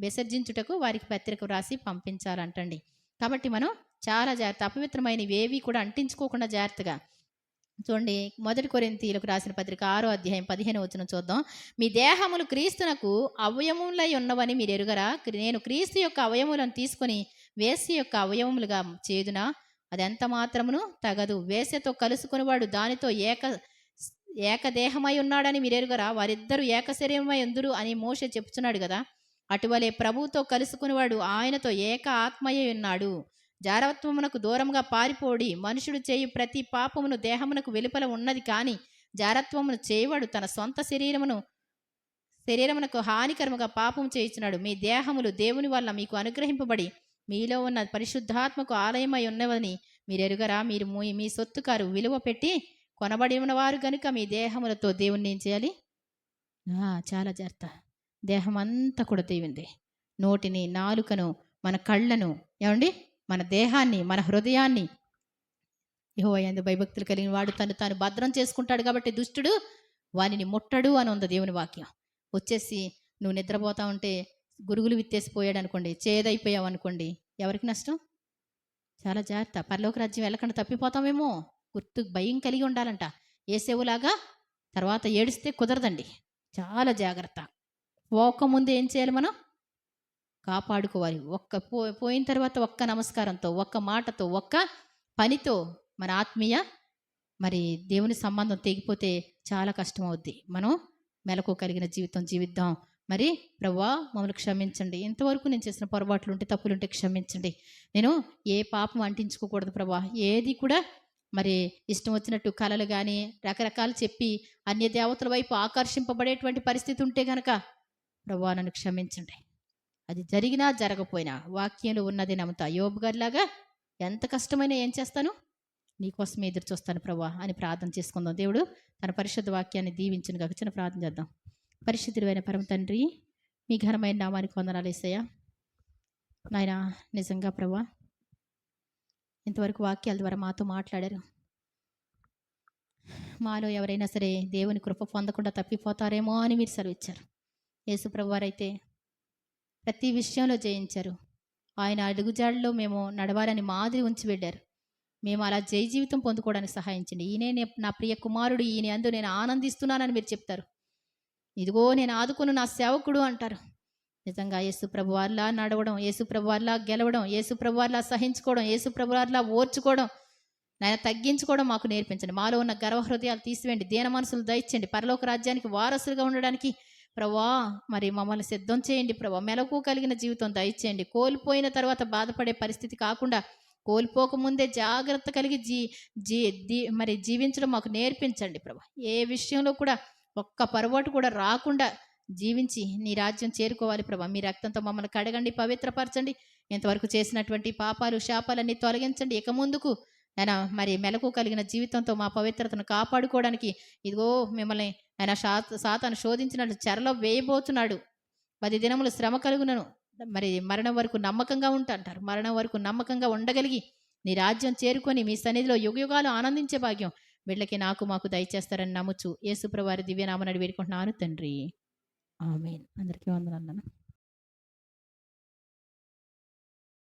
విసర్జించుటకు వారికి పత్రిక రాసి పంపించాలంటండి. కాబట్టి మనం చాలా జాగ్రత్త, అపవిత్రమైనవి ఏవి కూడా అంటించుకోకుండా జాగ్రత్తగా చూడండి. 1 కొరింథీయులకు రాసిన పత్రిక 6వ అధ్యాయం 15వ వచనం చూద్దాం. మీ దేహములు క్రీస్తునకు అవయవములై ఉన్నవని మీరు ఎరుగరా? నేను క్రీస్తు యొక్క అవయవములను తీసుకొని వేశ్య యొక్క అవయవములుగా చేదునా? అది ఎంత మాత్రమును తగదు. వేశ్యతో కలుసుకునివాడు దానితో ఏకదేహమై ఉన్నాడని మీరు ఎరుగరా? వారిద్దరూ ఏక శరీరమై ఉందురు అని మోషే చెప్తున్నాడు కదా. అటువలే ప్రభువుతో కలుసుకునివాడు ఆయనతో ఏక ఆత్మయై ఉన్నాడు. జారత్వమునకు దూరంగా పారిపోడి మనుషుడు చేయు ప్రతి పాపమును దేహమునకు వెలుపల ఉన్నది, కానీ జారత్వమును చేయవాడు తన సొంత శరీరమునకు హానికరముగా పాపము చేయుచున్నాడు. మీ దేహములు దేవుని వల్ల మీకు అనుగ్రహింపబడి మీలో ఉన్న పరిశుద్ధాత్మకు ఆలయమై ఉన్నవని మీరు ఎరుగరా? మీరు మీ సొత్తుకారు విలువ పెట్టి కొనబడి ఉన్నవారు గనుక మీ దేహములతో దేవుణ్ణి ఏం చేయాలి? చాలా జాగ్రత్త. దేహం అంతా కూడా దేవుంది. నోటిని, నాలుకను, మన కళ్ళను, ఏమండి, మన దేహాన్ని, మన హృదయాన్ని యెహోవా యందు భయభక్తులు కలిగిన వాడు తాను భద్రం చేసుకుంటాడు. కాబట్టి దుష్టుడు వానిని ముట్టడు అని ఉంది దేవుని వాక్యం. వచ్చేసి నువ్వు నిద్రపోతా ఉంటే గురుగులు విత్తేసిపోయాడు అనుకోండి, చేదైపోయావు అనుకోండి, ఎవరికి నష్టం? చాలా జాగ్రత్త. పరలోక రాజ్యం వెళ్ళకుండా తప్పిపోతామేమో. భయం కలిగి ఉండాలంట. ఏసేవులాగా తర్వాత ఏడిస్తే కుదరదండి. చాలా జాగ్రత్త. పోకముందు ఏం చేయాలి? మనం కాపాడుకోవాలి. పోయిన తర్వాత ఒక్క నమస్కారంతో, ఒక్క మాటతో, ఒక్క పనితో మన ఆత్మీయ దేవుని సంబంధం తెగిపోతే చాలా కష్టం అవుద్ది. మనం మెలకు కలిగిన జీవితం జీవిద్దాం. ప్రభువా మమ్మల్ని క్షమించండి. ఇంతవరకు నేను చేసిన పొరపాట్లు ఉంటే, తప్పులుంటే క్షమించండి. నేను ఏ పాపం అంటించుకోకూడదు ప్రభువా. ఏది కూడా ఇష్టం వచ్చినట్టు కలలు కానీ రకరకాలు చెప్పి అన్య దేవతల వైపు ఆకర్షింపబడేటువంటి పరిస్థితి ఉంటే కనుక ప్రభువా నన్ను క్షమించండి. అది జరిగినా జరగపోయినా వాక్యంలో ఉన్నది నమ్ముతా. యోబు గారిలాగా ఎంత కష్టమైనా ఏం చేస్తాను? నీకోసం ఎదురు చూస్తాను ప్రభువా అని ప్రార్థన చేసుకుందాం. దేవుడు తన పరిశుద్ధ వాక్యాన్ని దీవించును గాక. చిన్న ప్రార్థన చేద్దాం. పరిశుద్ధుడైన పరమ తండ్రి, మీ ఘనమైన నామానికి వందనాలు యేసయ్యా. నాయనా, నిజంగా ప్రభువా ఇంతవరకు వాక్యాల ద్వారా మాతో మాట్లాడారు. మాలో ఎవరైనా సరే దేవుని కృప పొందకుండా తప్పిపోతారేమో అని మీరు సెలవిచ్చారు. యేసు ప్రభువారైతే ప్రతి విషయంలో జయించారు. ఆయన అడుగుజాడలో మేము నడవాలని మాదిరి ఉంచి వెళ్ళారు. మేము అలా జయ జీవితం పొందుకోవడానికి సహాయించండి. ఈయనే నా ప్రియ కుమారుడు, ఈయన యందు నేను ఆనందిస్తున్నానని మీరు చెప్తారు. ఇదిగో నేను ఆదుకును నా సేవకుడు అంటారు. నిజంగా యేసుప్రభు వారిలా నడవడం, యేసుప్రభు వారిలా గెలవడం, యేసుప్రభు వారిలా సహించుకోవడం, యేసుప్రభు వారిలా ఓర్చుకోవడం, నాయన తగ్గించుకోవడం మాకు నేర్పించండి. మాలో ఉన్న గర్వహృదయాలు తీసివేయండి. దీన మనసులు దయచేయండి. పరలోక రాజ్యానికి వారసులుగా ఉండడానికి ప్రభా మరి మమ్మల్ని సిద్ధం చేయండి ప్రభా. మెలకు కలిగిన జీవితం దయచేయండి. కోల్పోయిన తర్వాత బాధపడే పరిస్థితి కాకుండా కోల్పోకముందే జాగ్రత్త కలిగి మరి జీవించడం మాకు నేర్పించండి ప్రభా. ఏ విషయంలో కూడా ఒక్క పొరపాటు కూడా రాకుండా జీవించి నీ రాజ్యం చేరుకోవాలి ప్రభా. మీ రక్తంతో మమ్మల్ని కడగండి, పవిత్రపరచండి. ఇంతవరకు చేసినటువంటి పాపాలు శాపాలన్నీ తొలగించండి. ఇక ముందుకు ఆయన మరి మెలకు కలిగిన జీవితంతో మా పవిత్రతను కాపాడుకోవడానికి ఇదిగో మిమ్మల్ని ఆయన సాతాను శోధించినట్లు చెరలో వేయబోతున్నాడు. 10 దినములు శ్రమ కలుగునను మరి మరణం వరకు నమ్మకంగా అంటారు. మరణం వరకు నమ్మకంగా ఉండగలిగి నీ రాజ్యం చేరుకొని మీ సన్నిధిలో యుగయుగాలు ఆనందించే భాగ్యం వీళ్ళకి నాకు మాకు దయచేస్తారని నమ్ముచు యేసుప్రభు వారి దివ్యనామమున వేడుకుంటున్నాను తండ్రి. ఆమేన్. అందరికీ వందనాలు.